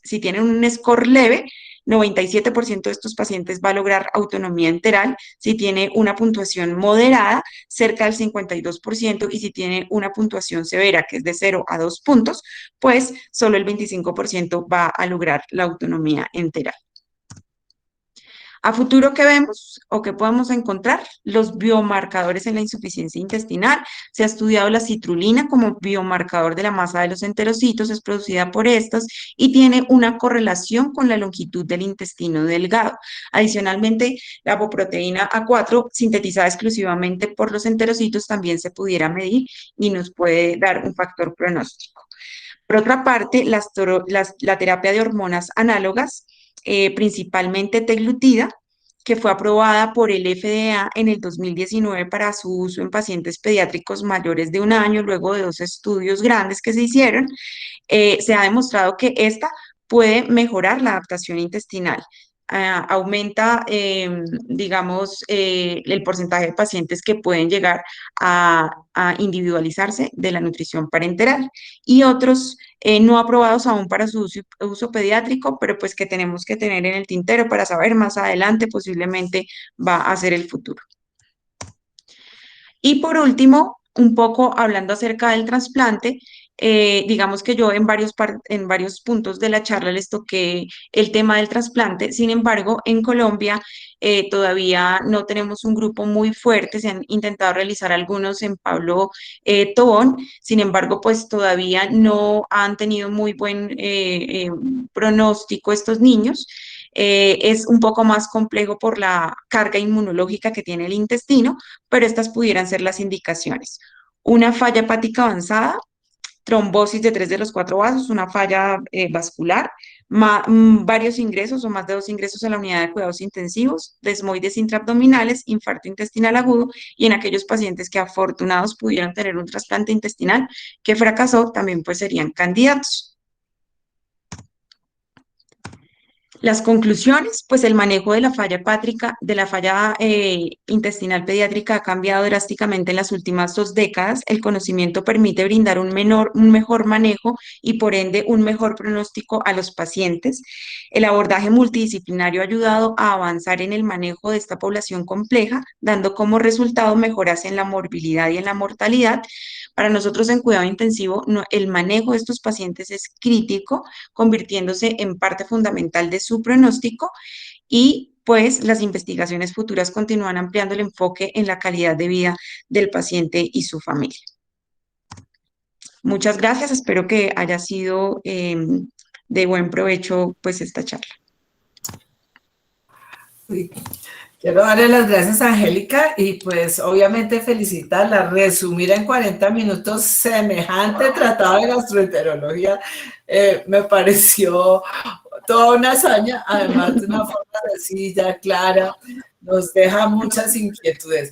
si tienen un score leve, 97% de estos pacientes va a lograr autonomía enteral. Si tiene una puntuación moderada, cerca del 52%, y si tiene una puntuación severa, que es de 0 a 2 puntos, pues solo el 25% va a lograr la autonomía enteral. A futuro, ¿qué vemos o qué podemos encontrar? Los biomarcadores en la insuficiencia intestinal. Se ha estudiado la citrulina como biomarcador de la masa de los enterocitos, es producida por estos y tiene una correlación con la longitud del intestino delgado. Adicionalmente, la apoproteína A4, sintetizada exclusivamente por los enterocitos, también se pudiera medir y nos puede dar un factor pronóstico. Por otra parte, la terapia de hormonas análogas, principalmente teglutida, que fue aprobada por el FDA en el 2019 para su uso en pacientes pediátricos mayores de 1 año, luego de 2 estudios grandes que se hicieron, se ha demostrado que esta puede mejorar la adaptación intestinal. aumenta, digamos, el porcentaje de pacientes que pueden llegar a individualizarse de la nutrición parenteral y otros no aprobados aún para su uso pediátrico, pero pues que tenemos que tener en el tintero para saber más adelante posiblemente va a ser el futuro. Y por último, un poco hablando acerca del trasplante, digamos que yo en varios puntos de la charla les toqué el tema del trasplante. Sin embargo, en Colombia todavía no tenemos un grupo muy fuerte. Se han intentado realizar algunos en Pablo Tobón. Sin embargo, pues todavía no han tenido muy buen pronóstico estos niños. Es un poco más complejo por la carga inmunológica que tiene el intestino, pero estas pudieran ser las indicaciones. Una falla hepática avanzada, trombosis de 3 de los 4 vasos, una falla vascular, varios ingresos o más de 2 ingresos en la unidad de cuidados intensivos, desmoides intraabdominales, infarto intestinal agudo y en aquellos pacientes que afortunados pudieron tener un trasplante intestinal que fracasó, también pues serían candidatos. Las conclusiones, pues el manejo de la falla hepática, de la falla intestinal pediátrica ha cambiado drásticamente en las últimas 2 décadas. El conocimiento permite brindar un mejor manejo y por ende un mejor pronóstico a los pacientes. El abordaje multidisciplinario ha ayudado a avanzar en el manejo de esta población compleja, dando como resultado mejoras en la morbilidad y en la mortalidad. Para nosotros en cuidado intensivo, el manejo de estos pacientes es crítico, convirtiéndose en parte fundamental de su pronóstico y pues las investigaciones futuras continúan ampliando el enfoque en la calidad de vida del paciente y su familia. Muchas gracias, espero que haya sido de buen provecho pues esta charla. Sí. Quiero darle las gracias a Angélica y pues obviamente felicitarla, resumir en 40 minutos semejante tratado de gastroenterología me pareció toda una hazaña, además de una forma sencilla, clara, nos deja muchas inquietudes.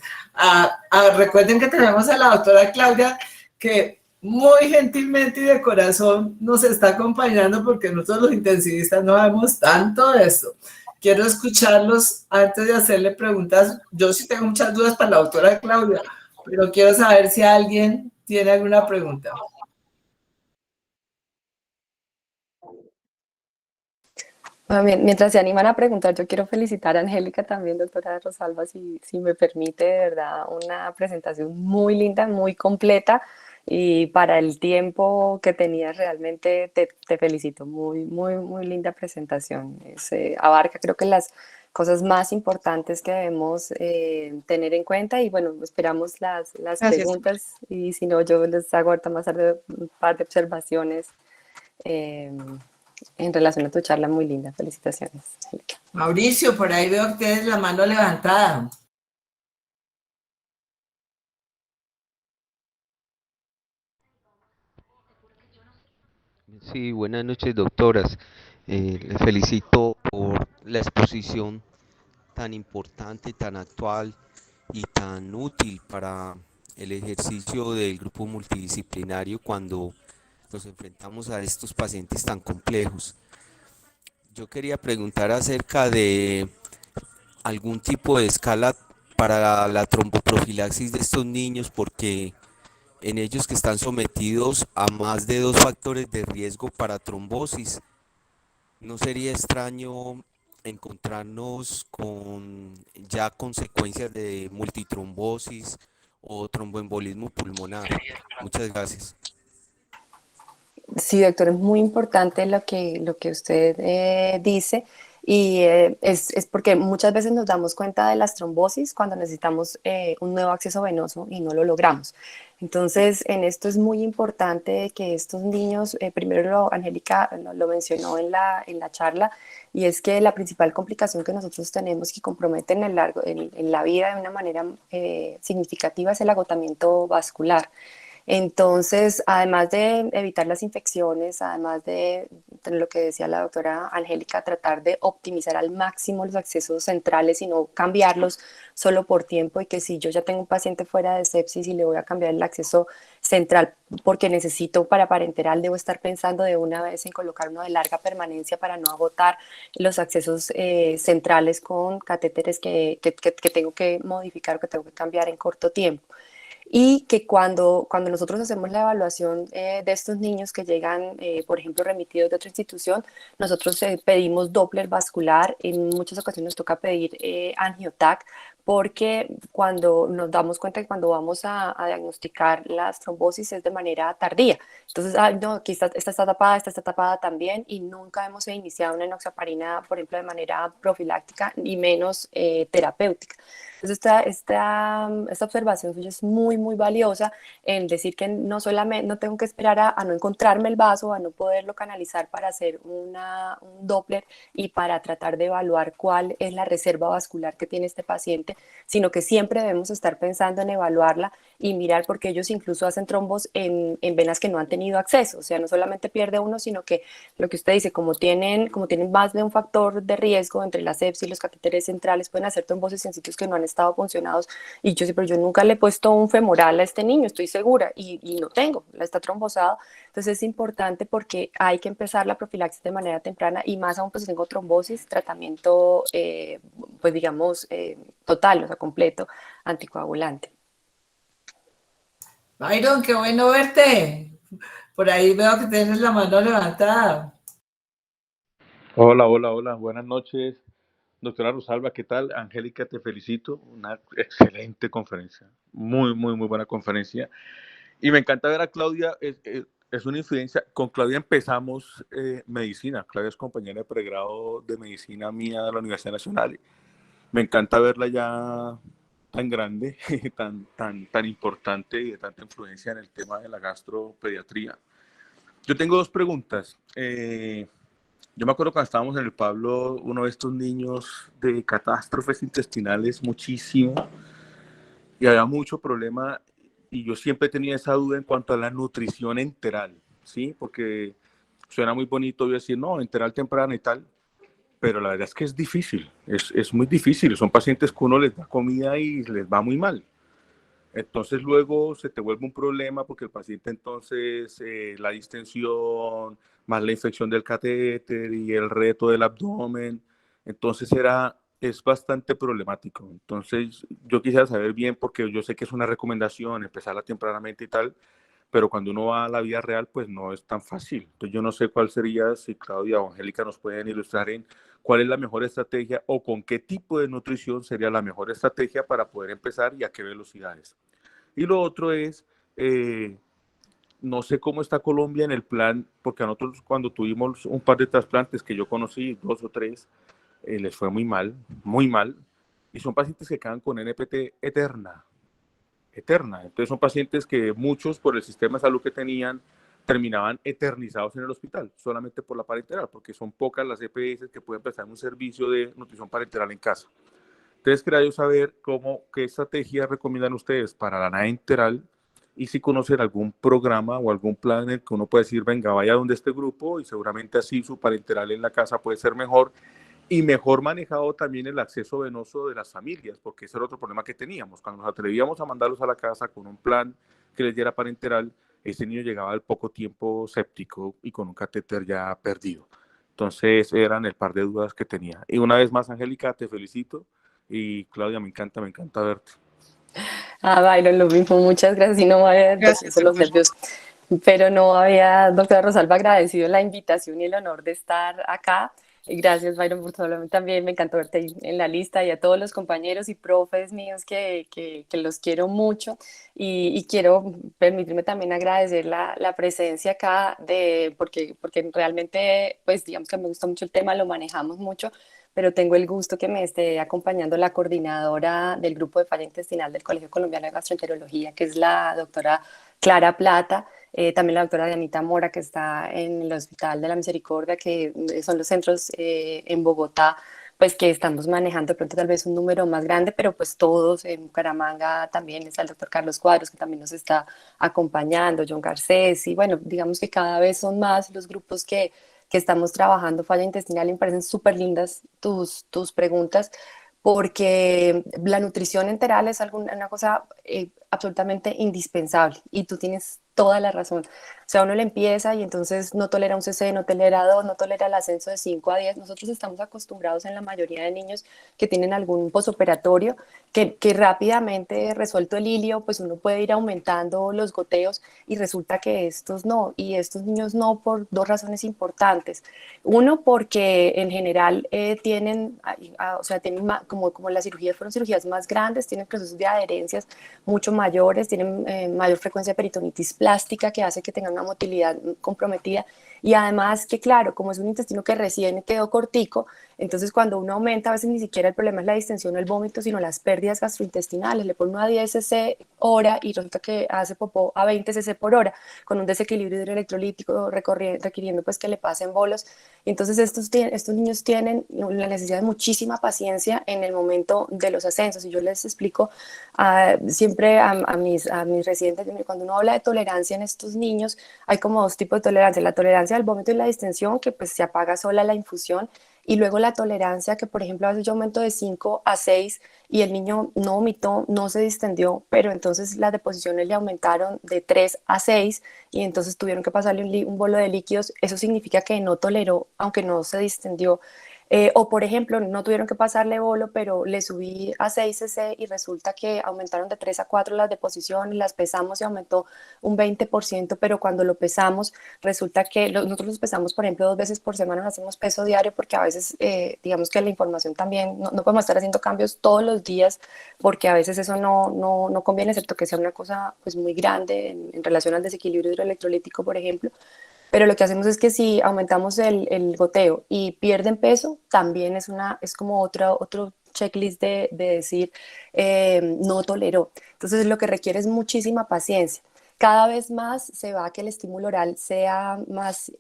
Recuerden que tenemos a la doctora Claudia que muy gentilmente y de corazón nos está acompañando porque nosotros los intensivistas no sabemos tanto de esto. Quiero escucharlos antes de hacerle preguntas. Yo sí tengo muchas dudas para la doctora Claudia, pero quiero saber si alguien tiene alguna pregunta. Bueno, mientras se animan a preguntar, yo quiero felicitar a Angélica también, doctora Rosalba, si me permite, de verdad, una presentación muy linda, muy completa, y para el tiempo que tenías realmente te felicito, muy linda presentación. Abarca creo que las cosas más importantes que debemos tener en cuenta y bueno, esperamos las preguntas y si no, yo les hago ahorita más tarde un par de observaciones en relación a tu charla muy linda. Felicitaciones, Angélica. Mauricio, por ahí veo que tienes la mano levantada. Sí, buenas noches, doctoras. Les felicito por la exposición tan importante, tan actual y tan útil para el ejercicio del grupo multidisciplinario cuando nos enfrentamos a estos pacientes tan complejos. Yo quería preguntar acerca de algún tipo de escala para la tromboprofilaxis de estos niños, porque en ellos que están sometidos a más de 2 factores de riesgo para trombosis, ¿no sería extraño encontrarnos con ya consecuencias de multitrombosis o tromboembolismo pulmonar? Muchas gracias. Sí, doctor, es muy importante lo que usted dice y es porque muchas veces nos damos cuenta de las trombosis cuando necesitamos un nuevo acceso venoso y no lo logramos. Entonces, en esto es muy importante que estos niños, primero Angélica lo mencionó en la charla, y es que la principal complicación que nosotros tenemos que compromete en la vida de una manera significativa es el agotamiento vascular. Entonces, además de evitar las infecciones, además de lo que decía la doctora Angélica, tratar de optimizar al máximo los accesos centrales y no cambiarlos solo por tiempo, y que si yo ya tengo un paciente fuera de sepsis y le voy a cambiar el acceso central porque necesito para parenteral, debo estar pensando de una vez en colocar uno de larga permanencia para no agotar los accesos centrales con catéteres que tengo que modificar o que tengo que cambiar en corto tiempo. Y que cuando nosotros hacemos la evaluación de estos niños que llegan, por ejemplo, remitidos de otra institución, nosotros pedimos Doppler vascular. En muchas ocasiones nos toca pedir angiotac, porque cuando nos damos cuenta que cuando vamos a diagnosticar las trombosis es de manera tardía. Entonces, no, aquí esta está tapada, esta está tapada también, y nunca hemos iniciado una enoxaparina, por ejemplo, de manera profiláctica, ni menos terapéutica. Entonces, esta observación suya es muy, muy valiosa en decir que no solamente no tengo que esperar a no encontrarme el vaso, a no poderlo canalizar para hacer un Doppler y para tratar de evaluar cuál es la reserva vascular que tiene este paciente, sino que siempre debemos estar pensando en evaluarla y mirar, porque ellos incluso hacen trombos en venas que no han tenido acceso. O sea, no solamente pierde uno, sino que lo que usted dice, como tienen más de un factor de riesgo entre la sepsis y los catéteres centrales, pueden hacer trombosis en sitios que no han estado funcionados. Y yo sí, pero yo nunca le he puesto un femoral a este niño, estoy segura, y no tengo, la está trombosado. Entonces es importante porque hay que empezar la profilaxis de manera temprana, y más aún pues si tengo trombosis, tratamiento pues digamos total, o sea, completo, anticoagulante. Byron, qué bueno verte. Por ahí veo que tienes la mano levantada. Hola, hola, hola. Buenas noches, doctora Rosalba. ¿Qué tal? Angélica, te felicito. Una excelente conferencia. Muy, muy, muy buena conferencia. Y me encanta ver a Claudia. Es una influencia. Con Claudia empezamos medicina. Claudia es compañera de pregrado de medicina mía de la Universidad Nacional. Me encanta verla ya tan grande, tan importante y de tanta influencia en el tema de la gastropediatría. Yo tengo dos preguntas. Yo me acuerdo cuando estábamos en el Pablo, uno de estos niños de catástrofes intestinales, muchísimo, y había mucho problema, y yo siempre tenía esa duda en cuanto a la nutrición enteral, ¿sí? Porque suena muy bonito yo decir, no, enteral temprana y tal, pero la verdad es que es difícil, es muy difícil. Son pacientes que uno les da comida y les va muy mal. Entonces luego se te vuelve un problema porque el paciente entonces la distensión, más la infección del catéter y el reto del abdomen, entonces es bastante problemático. Entonces yo quisiera saber bien, porque yo sé que es una recomendación empezarla tempranamente y tal, pero cuando uno va a la vida real pues no es tan fácil. Entonces yo no sé cuál sería, si Claudia o Angélica nos pueden ilustrar en cuál es la mejor estrategia o con qué tipo de nutrición sería la mejor estrategia para poder empezar y a qué velocidades. Y lo otro es, no sé cómo está Colombia en el plan, porque a nosotros cuando tuvimos un par de trasplantes que yo conocí, 2 o 3, les fue muy mal, muy mal, y son pacientes que quedan con NPT eterna. Entonces son pacientes que muchos por el sistema de salud que tenían terminaban eternizados en el hospital, solamente por la parenteral, porque son pocas las EPS que pueden prestar un servicio de nutrición parenteral en casa. Entonces, quería yo saber qué estrategia recomiendan ustedes para la nada enteral, y si conocen algún programa o algún plan en el que uno puede decir, venga, vaya donde este grupo, y seguramente así su parenteral en la casa puede ser mejor, y mejor manejado también el acceso venoso de las familias, porque ese era otro problema que teníamos. Cuando nos atrevíamos a mandarlos a la casa con un plan que les diera parenteral, ese niño llegaba al poco tiempo séptico y con un catéter ya perdido. Entonces eran el par de dudas que tenía. Y una vez más, Angélica, te felicito, y Claudia, me encanta verte. Byron, lo mismo, muchas gracias. Y no me había Gracias, los nervios, pero no había, doctora Rosalba, agradecido la invitación y el honor de estar acá. Y gracias, Byron, por todo. También me encantó verte ahí en la lista, y a todos los compañeros y profes míos que los quiero mucho. Y quiero permitirme también agradecer la presencia acá, porque realmente, pues digamos que me gusta mucho el tema, lo manejamos mucho, pero tengo el gusto que me esté acompañando la coordinadora del grupo de falla intestinal del Colegio Colombiano de Gastroenterología, que es la doctora Clara Plata. También la doctora Dianita Mora, que está en el Hospital de la Misericordia, que son los centros en Bogotá pues que estamos manejando de pronto tal vez un número más grande, pero pues todos en Bucaramanga también está el doctor Carlos Cuadros, que también nos está acompañando, John Garcés, y bueno, digamos que cada vez son más los grupos que estamos trabajando falla intestinal, y me parecen súper lindas tus preguntas, porque la nutrición enteral es una cosa absolutamente indispensable, y tú tienes toda la razón. O sea, uno le empieza y entonces no tolera un CC, no tolera 2, no tolera el ascenso de 5 a 10. Nosotros estamos acostumbrados en la mayoría de niños que tienen algún posoperatorio, que rápidamente resuelto el hilio, pues uno puede ir aumentando los goteos, y resulta que estos no, y estos niños no, por dos razones importantes. Uno, porque en general tienen, o sea, tienen como las cirugías fueron cirugías más grandes, tienen procesos de adherencias mucho mayores, tienen mayor frecuencia de peritonitis plástica, que hace que tengan una motilidad comprometida, y además que claro, como es un intestino que recién quedó cortico, entonces cuando uno aumenta, a veces ni siquiera el problema es la distensión o el vómito, sino las pérdidas gastrointestinales. Le pone uno a 10 cc hora y resulta que hace popó a 20 cc por hora, con un desequilibrio hidroelectrolítico requiriendo pues que le pasen bolos. Entonces estos niños tienen la necesidad de muchísima paciencia en el momento de los ascensos, y yo les explico siempre a mis residentes, cuando uno habla de tolerancia en estos niños, hay como dos tipos de tolerancia: la tolerancia al vómito y la distensión, que pues se apaga sola la infusión, y luego la tolerancia, que por ejemplo a veces yo aumento de 5 a 6 y el niño no vomitó, no se distendió, pero entonces las deposiciones le aumentaron de 3 a 6, y entonces tuvieron que pasarle un bolo de líquidos. Eso significa que no toleró, aunque no se distendió. O por ejemplo, no tuvieron que pasarle bolo, pero le subí a 6 cc y resulta que aumentaron de 3 a 4 las deposiciones, las pesamos y aumentó un 20%, pero cuando lo pesamos, resulta que nosotros los pesamos, por ejemplo, 2 veces por semana, no hacemos peso diario, porque a veces, digamos que la información también, no podemos estar haciendo cambios todos los días, porque a veces eso no conviene, excepto que sea una cosa pues muy grande en relación al desequilibrio hidroelectrolítico, por ejemplo. Pero lo que hacemos es que si aumentamos el goteo y pierden peso, también es como otro checklist de decir no toleró. Entonces lo que requiere es muchísima paciencia. Cada vez más se va a que el estímulo oral sea más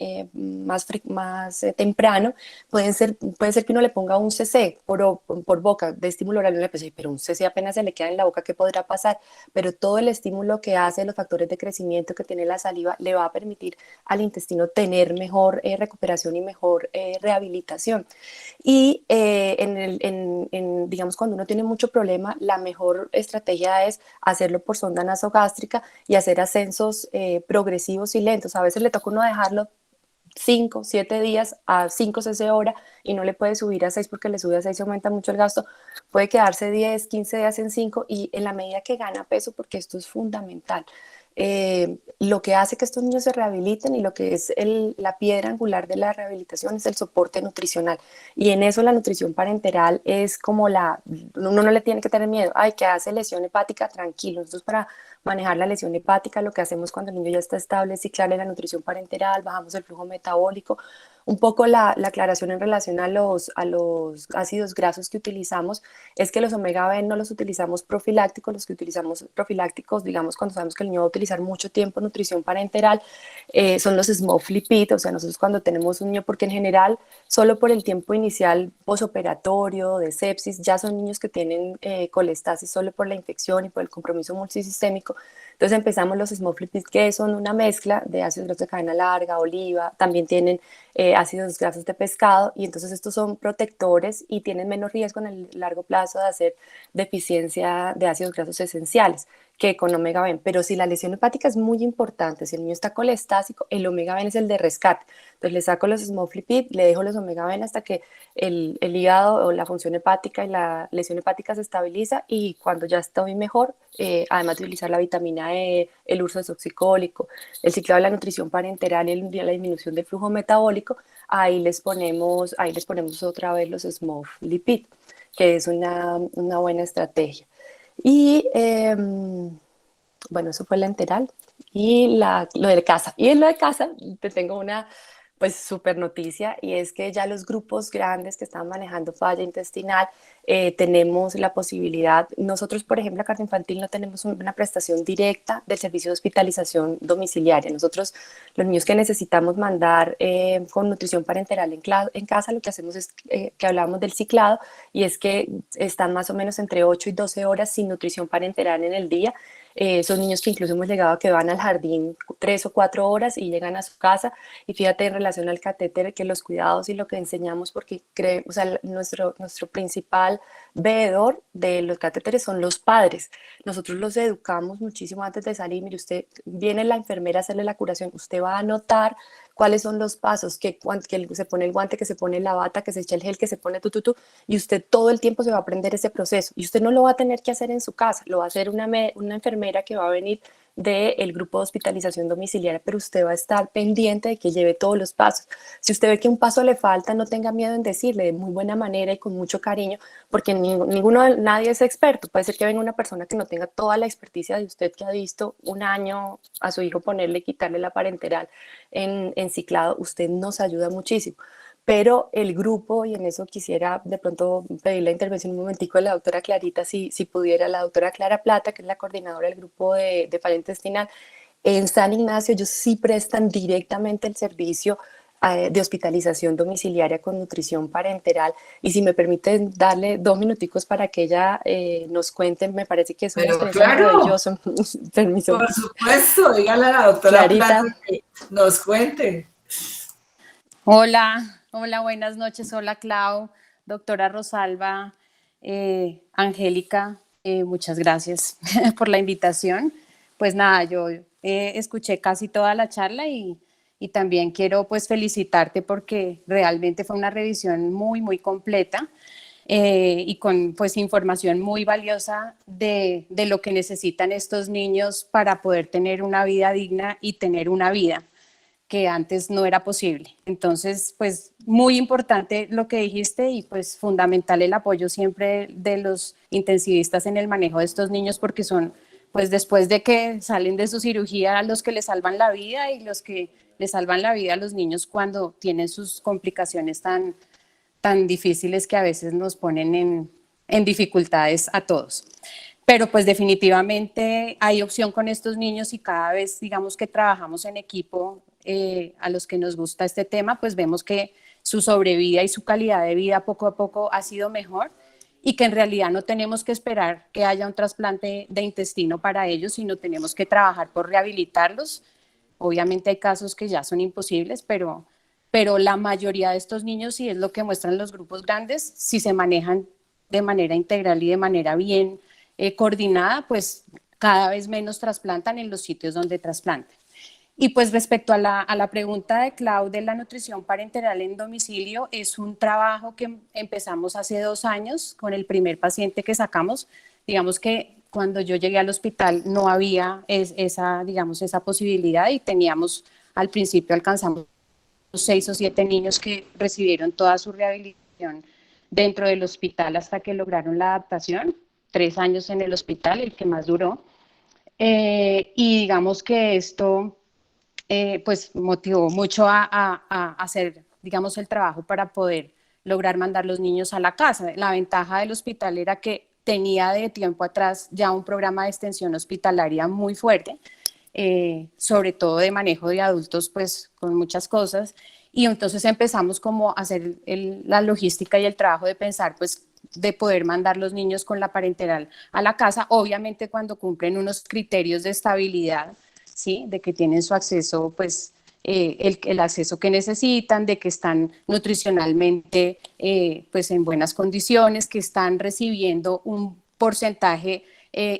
temprano. Puede ser que uno le ponga un cc por boca de estímulo oral, y uno le piensa, pero un cc apenas se le queda en la boca, ¿qué podrá pasar? Pero todo el estímulo que hace, los factores de crecimiento que tiene la saliva, le va a permitir al intestino tener mejor recuperación y mejor rehabilitación. Y digamos, cuando uno tiene mucho problema, la mejor estrategia es hacerlo por sonda nasogástrica y hacer ascensos progresivos y lentos. A veces le toca uno dejarlo 5, 7 días a 5 cc hora, y no le puede subir a 6, porque le sube a 6 y aumenta mucho el gasto. Puede quedarse 10, 15 días en 5, y en la medida que gana peso, porque esto es fundamental, lo que hace que estos niños se rehabiliten, y lo que es la piedra angular de la rehabilitación, es el soporte nutricional. Y en eso la nutrición parenteral es como uno no le tiene que tener miedo. Ay, que hace lesión hepática, tranquilo. Nosotros, para manejar la lesión hepática, lo que hacemos cuando el niño ya está estable es ciclarle la nutrición parenteral, bajamos el flujo metabólico. Un poco la aclaración en relación a los ácidos grasos que utilizamos es que los omega B no los utilizamos profilácticos. Los que utilizamos profilácticos, digamos, cuando sabemos que el niño va a utilizar mucho tiempo nutrición parenteral, son los SMOF-lipid. O sea, nosotros cuando tenemos un niño, porque en general, solo por el tiempo inicial posoperatorio, de sepsis, ya son niños que tienen colestasis solo por la infección y por el compromiso multisistémico. Entonces empezamos los SMOF-lipid, que son una mezcla de ácidos grasos de cadena larga, oliva, también tienen ácidos grasos de pescado, y entonces estos son protectores y tienen menos riesgo en el largo plazo de hacer deficiencia de ácidos grasos esenciales que con omega B. Pero si la lesión hepática es muy importante, si el niño está colestásico, el omega B es el de rescate. Entonces le saco los SMOF-lipid, le dejo los omega B hasta que el hígado o la función hepática y la lesión hepática se estabiliza, y cuando ya estoy mejor, además de utilizar la vitamina E, el uso desoxicólico, el ciclado de la nutrición parenteral y la disminución del flujo metabólico, ahí les ponemos otra vez los SMOF-lipid, que es una buena estrategia. Y bueno, eso fue la enteral. Y lo de casa. Y en lo de casa te tengo pues súper noticia, y es que ya los grupos grandes que están manejando falla intestinal, tenemos la posibilidad, nosotros por ejemplo acá en Infantil no tenemos una prestación directa del servicio de hospitalización domiciliaria. Nosotros los niños que necesitamos mandar con nutrición parenteral en casa, lo que hacemos es que hablamos del ciclado, y es que están más o menos entre 8 y 12 horas sin nutrición parenteral en el día. Son niños que incluso hemos llegado a que van al jardín 3 o 4 horas y llegan a su casa. Y fíjate, en relación al catéter, que los cuidados y lo que enseñamos, porque o sea, nuestro principal veedor de los catéteres son los padres. Nosotros los educamos muchísimo antes de salir. Mire, usted viene la enfermera a hacerle la curación, usted va a anotar cuáles son los pasos, que se pone el guante, que se pone la bata, que se echa el gel, que se pone y usted todo el tiempo se va a aprender ese proceso, y usted no lo va a tener que hacer en su casa, lo va a hacer una enfermera que va a venir del grupo de hospitalización domiciliaria, pero usted va a estar pendiente de que lleve todos los pasos. Si usted ve que un paso le falta, no tenga miedo en decirle de muy buena manera y con mucho cariño, porque nadie es experto. Puede ser que venga una persona que no tenga toda la experticia de usted, que ha visto un año a su hijo quitarle la parenteral en ciclado. Usted nos ayuda muchísimo. Pero el grupo, y en eso quisiera de pronto pedir la intervención un momentico de la doctora Clarita, si pudiera, la doctora Clara Plata, que es la coordinadora del grupo de falla intestinal, en San Ignacio ellos sí prestan directamente el servicio de hospitalización domiciliaria con nutrición parenteral, y si me permiten darle 2 minuticos para que ella nos cuente, me parece que es una experiencia maravillosa. Permiso. Por supuesto, dígale a la doctora Clarita Plata que nos cuente. Hola, hola, buenas noches. Hola, Clau, doctora Rosalba, Angélica, muchas gracias por la invitación. Pues nada, yo escuché casi toda la charla y también quiero pues felicitarte porque realmente fue una revisión muy, muy completa y con pues información muy valiosa de lo que necesitan estos niños para poder tener una vida digna y tener una vida que antes no era posible. Entonces, pues muy importante lo que dijiste, y pues fundamental el apoyo siempre de los intensivistas en el manejo de estos niños, porque son pues después de que salen de su cirugía los que les salvan la vida, y los que les salvan la vida a los niños cuando tienen sus complicaciones tan difíciles que a veces nos ponen en dificultades a todos. Pero pues definitivamente hay opción con estos niños, y cada vez digamos que trabajamos en equipo, a los que nos gusta este tema, pues vemos que su sobrevida y su calidad de vida poco a poco ha sido mejor, y que en realidad no tenemos que esperar que haya un trasplante de intestino para ellos, sino tenemos que trabajar por rehabilitarlos. Obviamente hay casos que ya son imposibles, pero la mayoría de estos niños, y es lo que muestran los grupos grandes, si se manejan de manera integral y de manera bien coordinada, pues cada vez menos trasplantan en los sitios donde trasplantan. Y pues respecto a la pregunta de Clau de la nutrición parenteral en domicilio, es un trabajo que empezamos hace 2 años con el primer paciente que sacamos. Digamos que cuando yo llegué al hospital no había esa posibilidad, y al principio alcanzamos 6 o 7 niños que recibieron toda su rehabilitación dentro del hospital hasta que lograron la adaptación. 3 años en el hospital, el que más duró. Y digamos que esto pues motivó mucho a hacer, digamos, el trabajo para poder lograr mandar los niños a la casa. La ventaja del hospital era que tenía de tiempo atrás ya un programa de extensión hospitalaria muy fuerte, sobre todo de manejo de adultos, pues con muchas cosas, y entonces empezamos como a hacer la logística y el trabajo de pensar, pues, de poder mandar los niños con la parenteral a la casa, obviamente cuando cumplen unos criterios de estabilidad, ¿sí? De que tienen su acceso, pues el acceso que necesitan, de que están nutricionalmente pues en buenas condiciones, que están recibiendo un porcentaje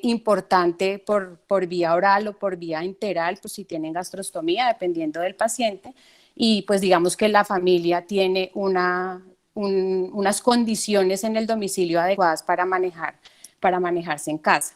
importante por vía oral o por vía enteral, pues si tienen gastrostomía, dependiendo del paciente, y pues digamos que la familia tiene unas condiciones en el domicilio adecuadas para manejarse en casa.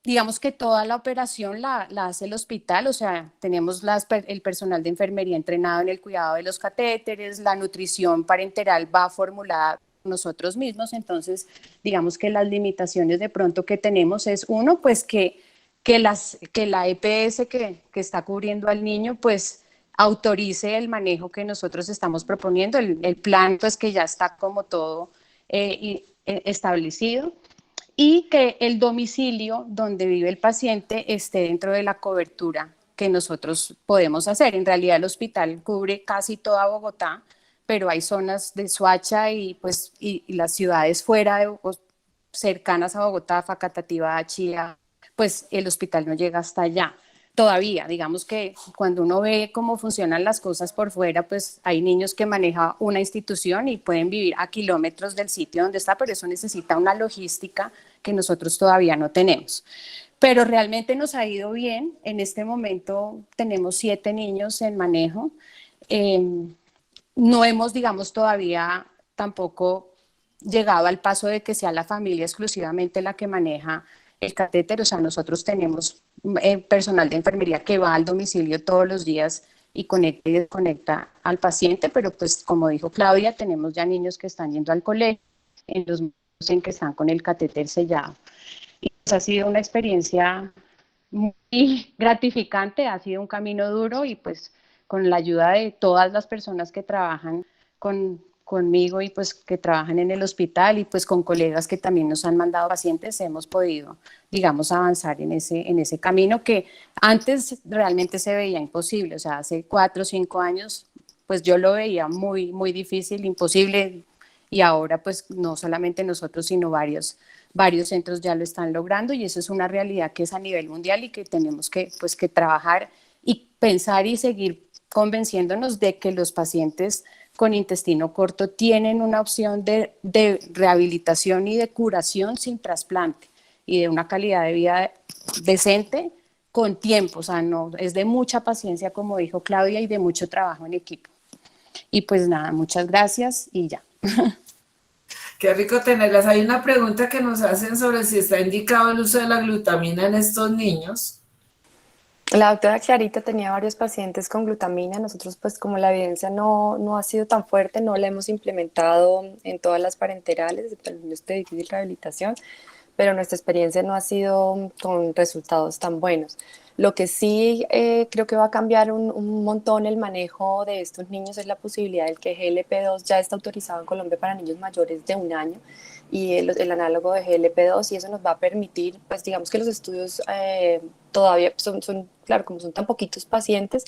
Digamos que toda la operación la hace el hospital, o sea, tenemos el personal de enfermería entrenado en el cuidado de los catéteres, la nutrición parenteral va formulada nosotros mismos. Entonces digamos que las limitaciones de pronto que tenemos es, uno, pues que la EPS que está cubriendo al niño, pues autorice el manejo que nosotros estamos proponiendo, el plan pues que ya está como todo establecido, y que el domicilio donde vive el paciente esté dentro de la cobertura que nosotros podemos hacer. En realidad el hospital cubre casi toda Bogotá, pero hay zonas de Soacha y las ciudades fuera de, cercanas a Bogotá, Facatativá, Chía, pues el hospital no llega hasta allá. Todavía, digamos que cuando uno ve cómo funcionan las cosas por fuera, pues hay niños que maneja una institución y pueden vivir a kilómetros del sitio donde está, pero eso necesita una logística que nosotros todavía no tenemos. Pero realmente nos ha ido bien. En este momento tenemos 7 niños en manejo. No hemos, digamos, todavía tampoco llegado al paso de que sea la familia exclusivamente la que maneja el catéter. O sea, nosotros tenemos personal de enfermería que va al domicilio todos los días y conecta y desconecta al paciente, pero pues como dijo Claudia, tenemos ya niños que están yendo al colegio, en los momentos en que están con el catéter sellado. Y pues ha sido una experiencia muy gratificante, ha sido un camino duro y pues con la ayuda de todas las personas que trabajan conmigo y pues que trabajan en el hospital y pues con colegas que también nos han mandado pacientes, hemos podido, digamos, avanzar en ese camino que antes realmente se veía imposible. O sea, hace 4 o 5 años, pues yo lo veía muy, muy difícil, imposible, y ahora pues no solamente nosotros, sino varios centros ya lo están logrando, y eso es una realidad que es a nivel mundial y que tenemos que, pues, que trabajar y pensar y seguir convenciéndonos de que los pacientes con intestino corto tienen una opción de rehabilitación y de curación sin trasplante y de una calidad de vida decente con tiempo. O sea, no, es de mucha paciencia, como dijo Claudia, y de mucho trabajo en equipo. Y pues nada, muchas gracias y ya. Qué rico tenerlas. Hay una pregunta que nos hacen sobre si está indicado el uso de la glutamina en estos niños. La doctora Clarita tenía varios pacientes con glutamina. Nosotros, pues como la evidencia no ha sido tan fuerte, no la hemos implementado en todas las parenterales, en este difícil rehabilitación, pero nuestra experiencia no ha sido con resultados tan buenos. Lo que sí creo que va a cambiar un montón el manejo de estos niños es la posibilidad de que GLP-2 ya está autorizado en Colombia para niños mayores de 1 año y el análogo de GLP-2, y eso nos va a permitir, pues digamos que los estudios todavía claro, como son tan poquitos pacientes,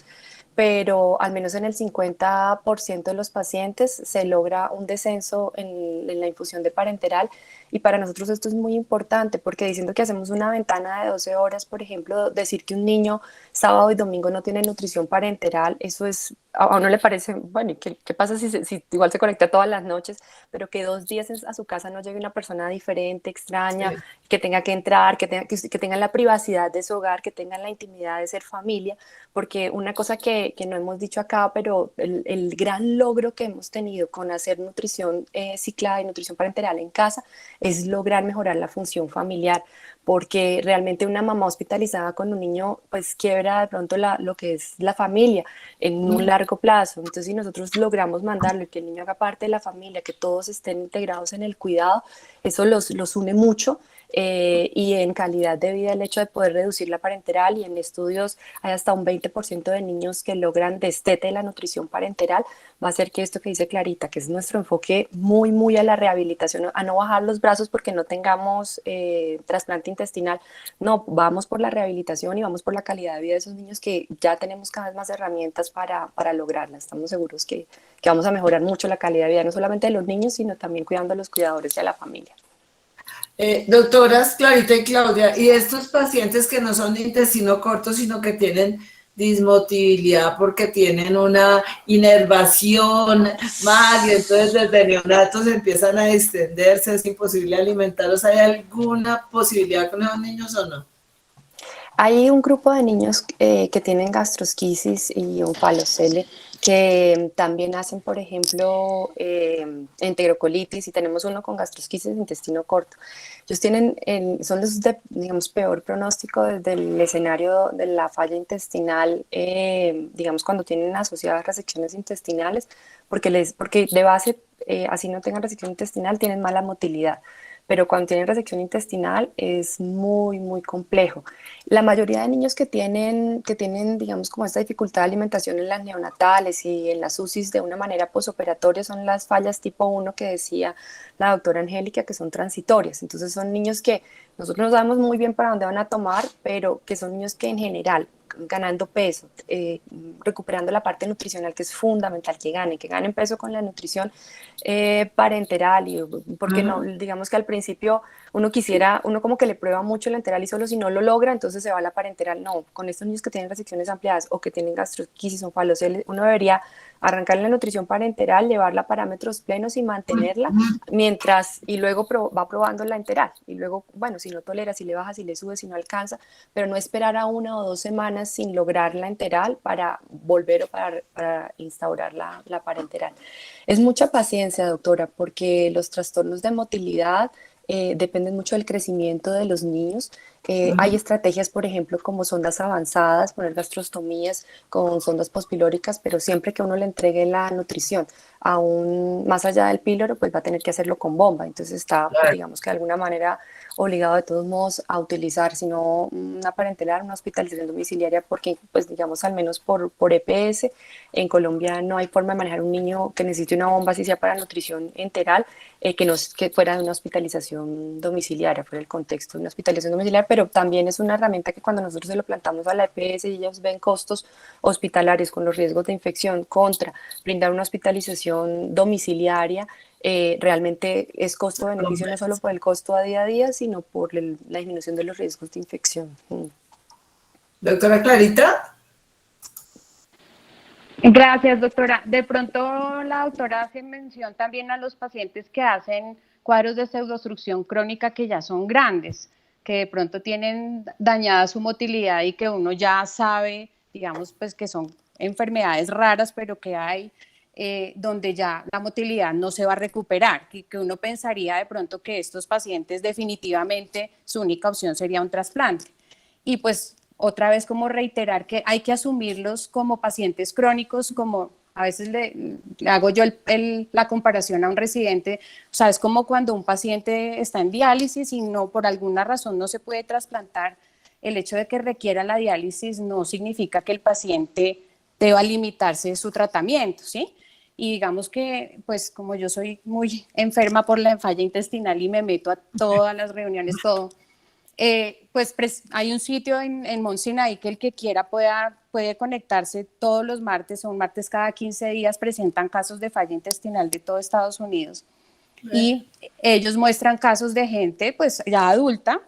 pero al menos en el 50% de los pacientes se logra un descenso en la infusión de parenteral, y para nosotros esto es muy importante porque diciendo que hacemos una ventana de 12 horas, por ejemplo, decir que un niño sábado y domingo no tiene nutrición parenteral, eso es, a uno le parece, bueno, ¿y qué pasa si igual se conecta todas las noches, pero que 2 días a su casa no llegue una persona diferente, extraña, sí, que tenga que entrar, que tengan la privacidad de su hogar, que tengan la intimidad de ser familia? Porque una cosa que no hemos dicho acá, pero el gran logro que hemos tenido con hacer nutrición ciclada y nutrición parenteral en casa es lograr mejorar la función familiar, porque realmente una mamá hospitalizada con un niño pues quiebra de pronto lo que es la familia en un largo plazo. Entonces, si nosotros logramos mandarlo y que el niño haga parte de la familia, que todos estén integrados en el cuidado, eso los une mucho. Y en calidad de vida el hecho de poder reducir la parenteral, y en estudios hay hasta un 20% de niños que logran destete de la nutrición parenteral, va a hacer que esto que dice Clarita, que es nuestro enfoque muy a la rehabilitación, a no bajar los brazos porque no tengamos trasplante intestinal, no, vamos por la rehabilitación y vamos por la calidad de vida de esos niños, que ya tenemos cada vez más herramientas para lograrla. Estamos seguros que vamos a mejorar mucho la calidad de vida, no solamente de los niños, sino también cuidando a los cuidadores y a la familia. Doctoras Clarita y Claudia, y estos pacientes que no son de intestino corto, sino que tienen dismotilidad porque tienen una inervación mal, y entonces desde neonatos empiezan a extenderse, es imposible alimentarlos, ¿hay alguna posibilidad con esos niños o no? Hay un grupo de niños que tienen gastrosquisis y onfalocele que también hacen, por ejemplo, enterocolitis, y tenemos uno con gastrosquisis de intestino corto. Ellos son los de, digamos, peor pronóstico desde el escenario de la falla intestinal, digamos, cuando tienen asociadas resecciones intestinales, porque de base, así no tengan resección intestinal, tienen mala motilidad. pero cuando tienen resección intestinal es muy, muy complejo. La mayoría de niños que tienen, digamos, como esta dificultad de alimentación en las neonatales y en las UCIs de una manera posoperatoria son las fallas tipo 1 que decía la doctora Angélica, que son transitorias. Entonces son niños que nosotros nos damos muy bien para dónde van a tomar, pero que son niños que en general, ganando peso, recuperando la parte nutricional, que es fundamental que ganen peso con la nutrición parenteral, y porque no, digamos que al principio uno como que le prueba mucho el enteral y solo si no lo logra, entonces se va a la parenteral. No, con estos niños que tienen restricciones ampliadas o que tienen gastroquisis o falocel, uno debería arrancar la nutrición parenteral, llevarla a parámetros plenos y mantenerla y luego va probando la enteral, y luego, bueno, si no tolera, si le baja, si le sube, si no alcanza, pero no esperar a 1 o 2 semanas sin lograr la enteral para volver o para instaurar la parenteral. Es mucha paciencia, doctora, porque los trastornos de motilidad dependen mucho del crecimiento de los niños. Hay estrategias, por ejemplo, como sondas avanzadas, poner gastrostomías con sondas pospilóricas, pero siempre que uno le entregue la nutrición aún más allá del píloro, pues va a tener que hacerlo con bomba. Entonces está, pues, digamos que de alguna manera obligado de todos modos a utilizar, si no una parenteral, una hospitalización domiciliaria, porque pues digamos al menos por EPS, en Colombia no hay forma de manejar un niño que necesite una bomba, si sea para nutrición enteral, que fuera de una hospitalización domiciliaria, fuera el contexto de una hospitalización domiciliaria, pero también es una herramienta que cuando nosotros se lo plantamos a la EPS y ellos ven costos hospitalarios con los riesgos de infección contra brindar una hospitalización domiciliaria, realmente es costo-beneficio no solo por el costo a día, sino por la disminución de los riesgos de infección. Doctora Clarita. Gracias, doctora. De pronto la doctora hace mención también a los pacientes que hacen cuadros de pseudoobstrucción crónica que ya son grandes, que de pronto tienen dañada su motilidad y que uno ya sabe, digamos, pues que son enfermedades raras, pero que hay donde ya la motilidad no se va a recuperar, que uno pensaría de pronto que estos pacientes definitivamente su única opción sería un trasplante. Y pues otra vez como reiterar que hay que asumirlos como pacientes crónicos, como a veces le hago yo la comparación a un residente, o sea, es como cuando un paciente está en diálisis y no, por alguna razón no se puede trasplantar, el hecho de que requiera la diálisis no significa que el paciente deba limitarse su tratamiento, ¿sí? Y digamos que, pues como yo soy muy enferma por la falla intestinal y me meto a todas las reuniones, todo, pues hay un sitio en Mont Sinaí que el que quiera puede conectarse todos los martes o un martes cada 15 días, presentan casos de falla intestinal de todo Estados Unidos. Y ellos muestran casos de gente pues ya adulta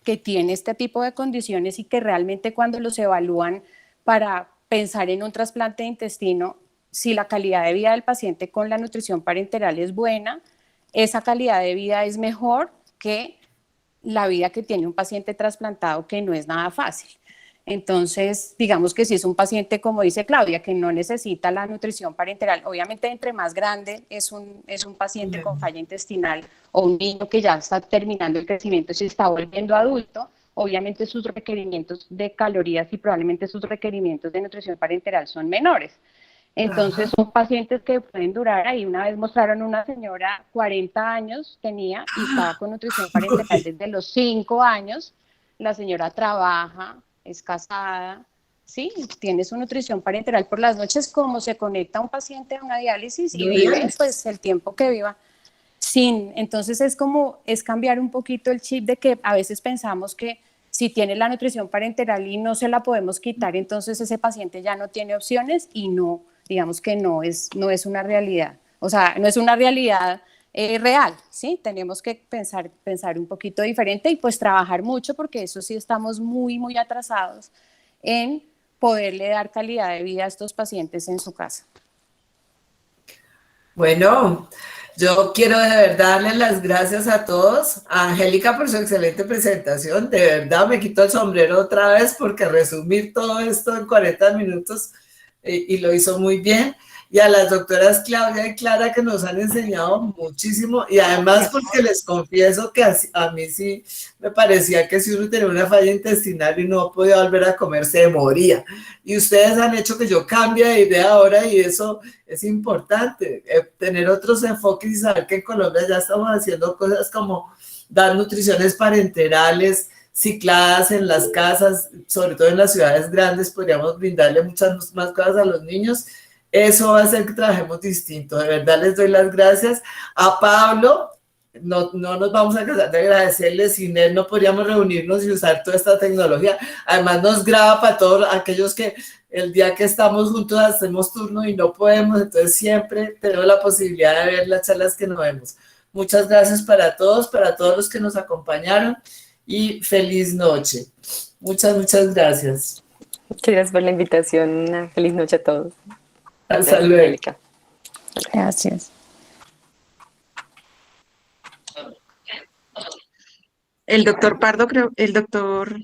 que tiene este tipo de condiciones y que realmente cuando los evalúan para pensar en un trasplante de intestino, si la calidad de vida del paciente con la nutrición parenteral es buena, esa calidad de vida es mejor que la vida que tiene un paciente trasplantado, que no es nada fácil. Entonces, digamos que si es un paciente, como dice Claudia, que no necesita la nutrición parenteral, obviamente entre más grande es un paciente con falla intestinal o un niño que ya está terminando el crecimiento, se está volviendo adulto, obviamente sus requerimientos de calorías y probablemente sus requerimientos de nutrición parenteral son menores. Entonces son pacientes que pueden durar ahí. Una vez mostraron una señora, 40 años tenía y estaba con nutrición parenteral desde los 5 años. La señora trabaja, es casada, sí, tiene su nutrición parenteral por las noches, como se conecta un paciente a una diálisis y vive pues el tiempo que viva. Entonces es cambiar un poquito el chip de que a veces pensamos que si tiene la nutrición parenteral y no se la podemos quitar, entonces ese paciente ya no tiene opciones y no, digamos que no es una realidad, o sea, no es una realidad real, ¿sí? Tenemos que pensar un poquito diferente y pues trabajar mucho porque eso sí estamos muy, muy atrasados en poderle dar calidad de vida a estos pacientes en su casa. Bueno, yo quiero de verdad darles las gracias a todos, a Angélica por su excelente presentación, de verdad me quito el sombrero otra vez porque resumir todo esto en 40 minutos y lo hizo muy bien, y a las doctoras Claudia y Clara que nos han enseñado muchísimo y además porque les confieso que a mí sí me parecía que si uno tenía una falla intestinal y no podía volver a comer se moría y ustedes han hecho que yo cambie de idea ahora y eso es importante, tener otros enfoques y saber que en Colombia ya estamos haciendo cosas como dar nutriciones parenterales cicladas en las casas, sobre todo en las ciudades grandes, podríamos brindarle muchas más cosas a los niños. Eso va a hacer que trabajemos distinto. De verdad les doy las gracias. A Pablo, no nos vamos a cansar de agradecerle, sin él no podríamos reunirnos y usar toda esta tecnología. Además nos graba para todos aquellos que el día que estamos juntos hacemos turno y no podemos, entonces siempre tenemos la posibilidad de ver las charlas que nos vemos. Muchas gracias para todos los que nos acompañaron y feliz noche. Muchas gracias. Muchas gracias por la invitación. Una feliz noche a todos. Hasta luego. Angélica. Gracias. El doctor Pardo, creo, el doctor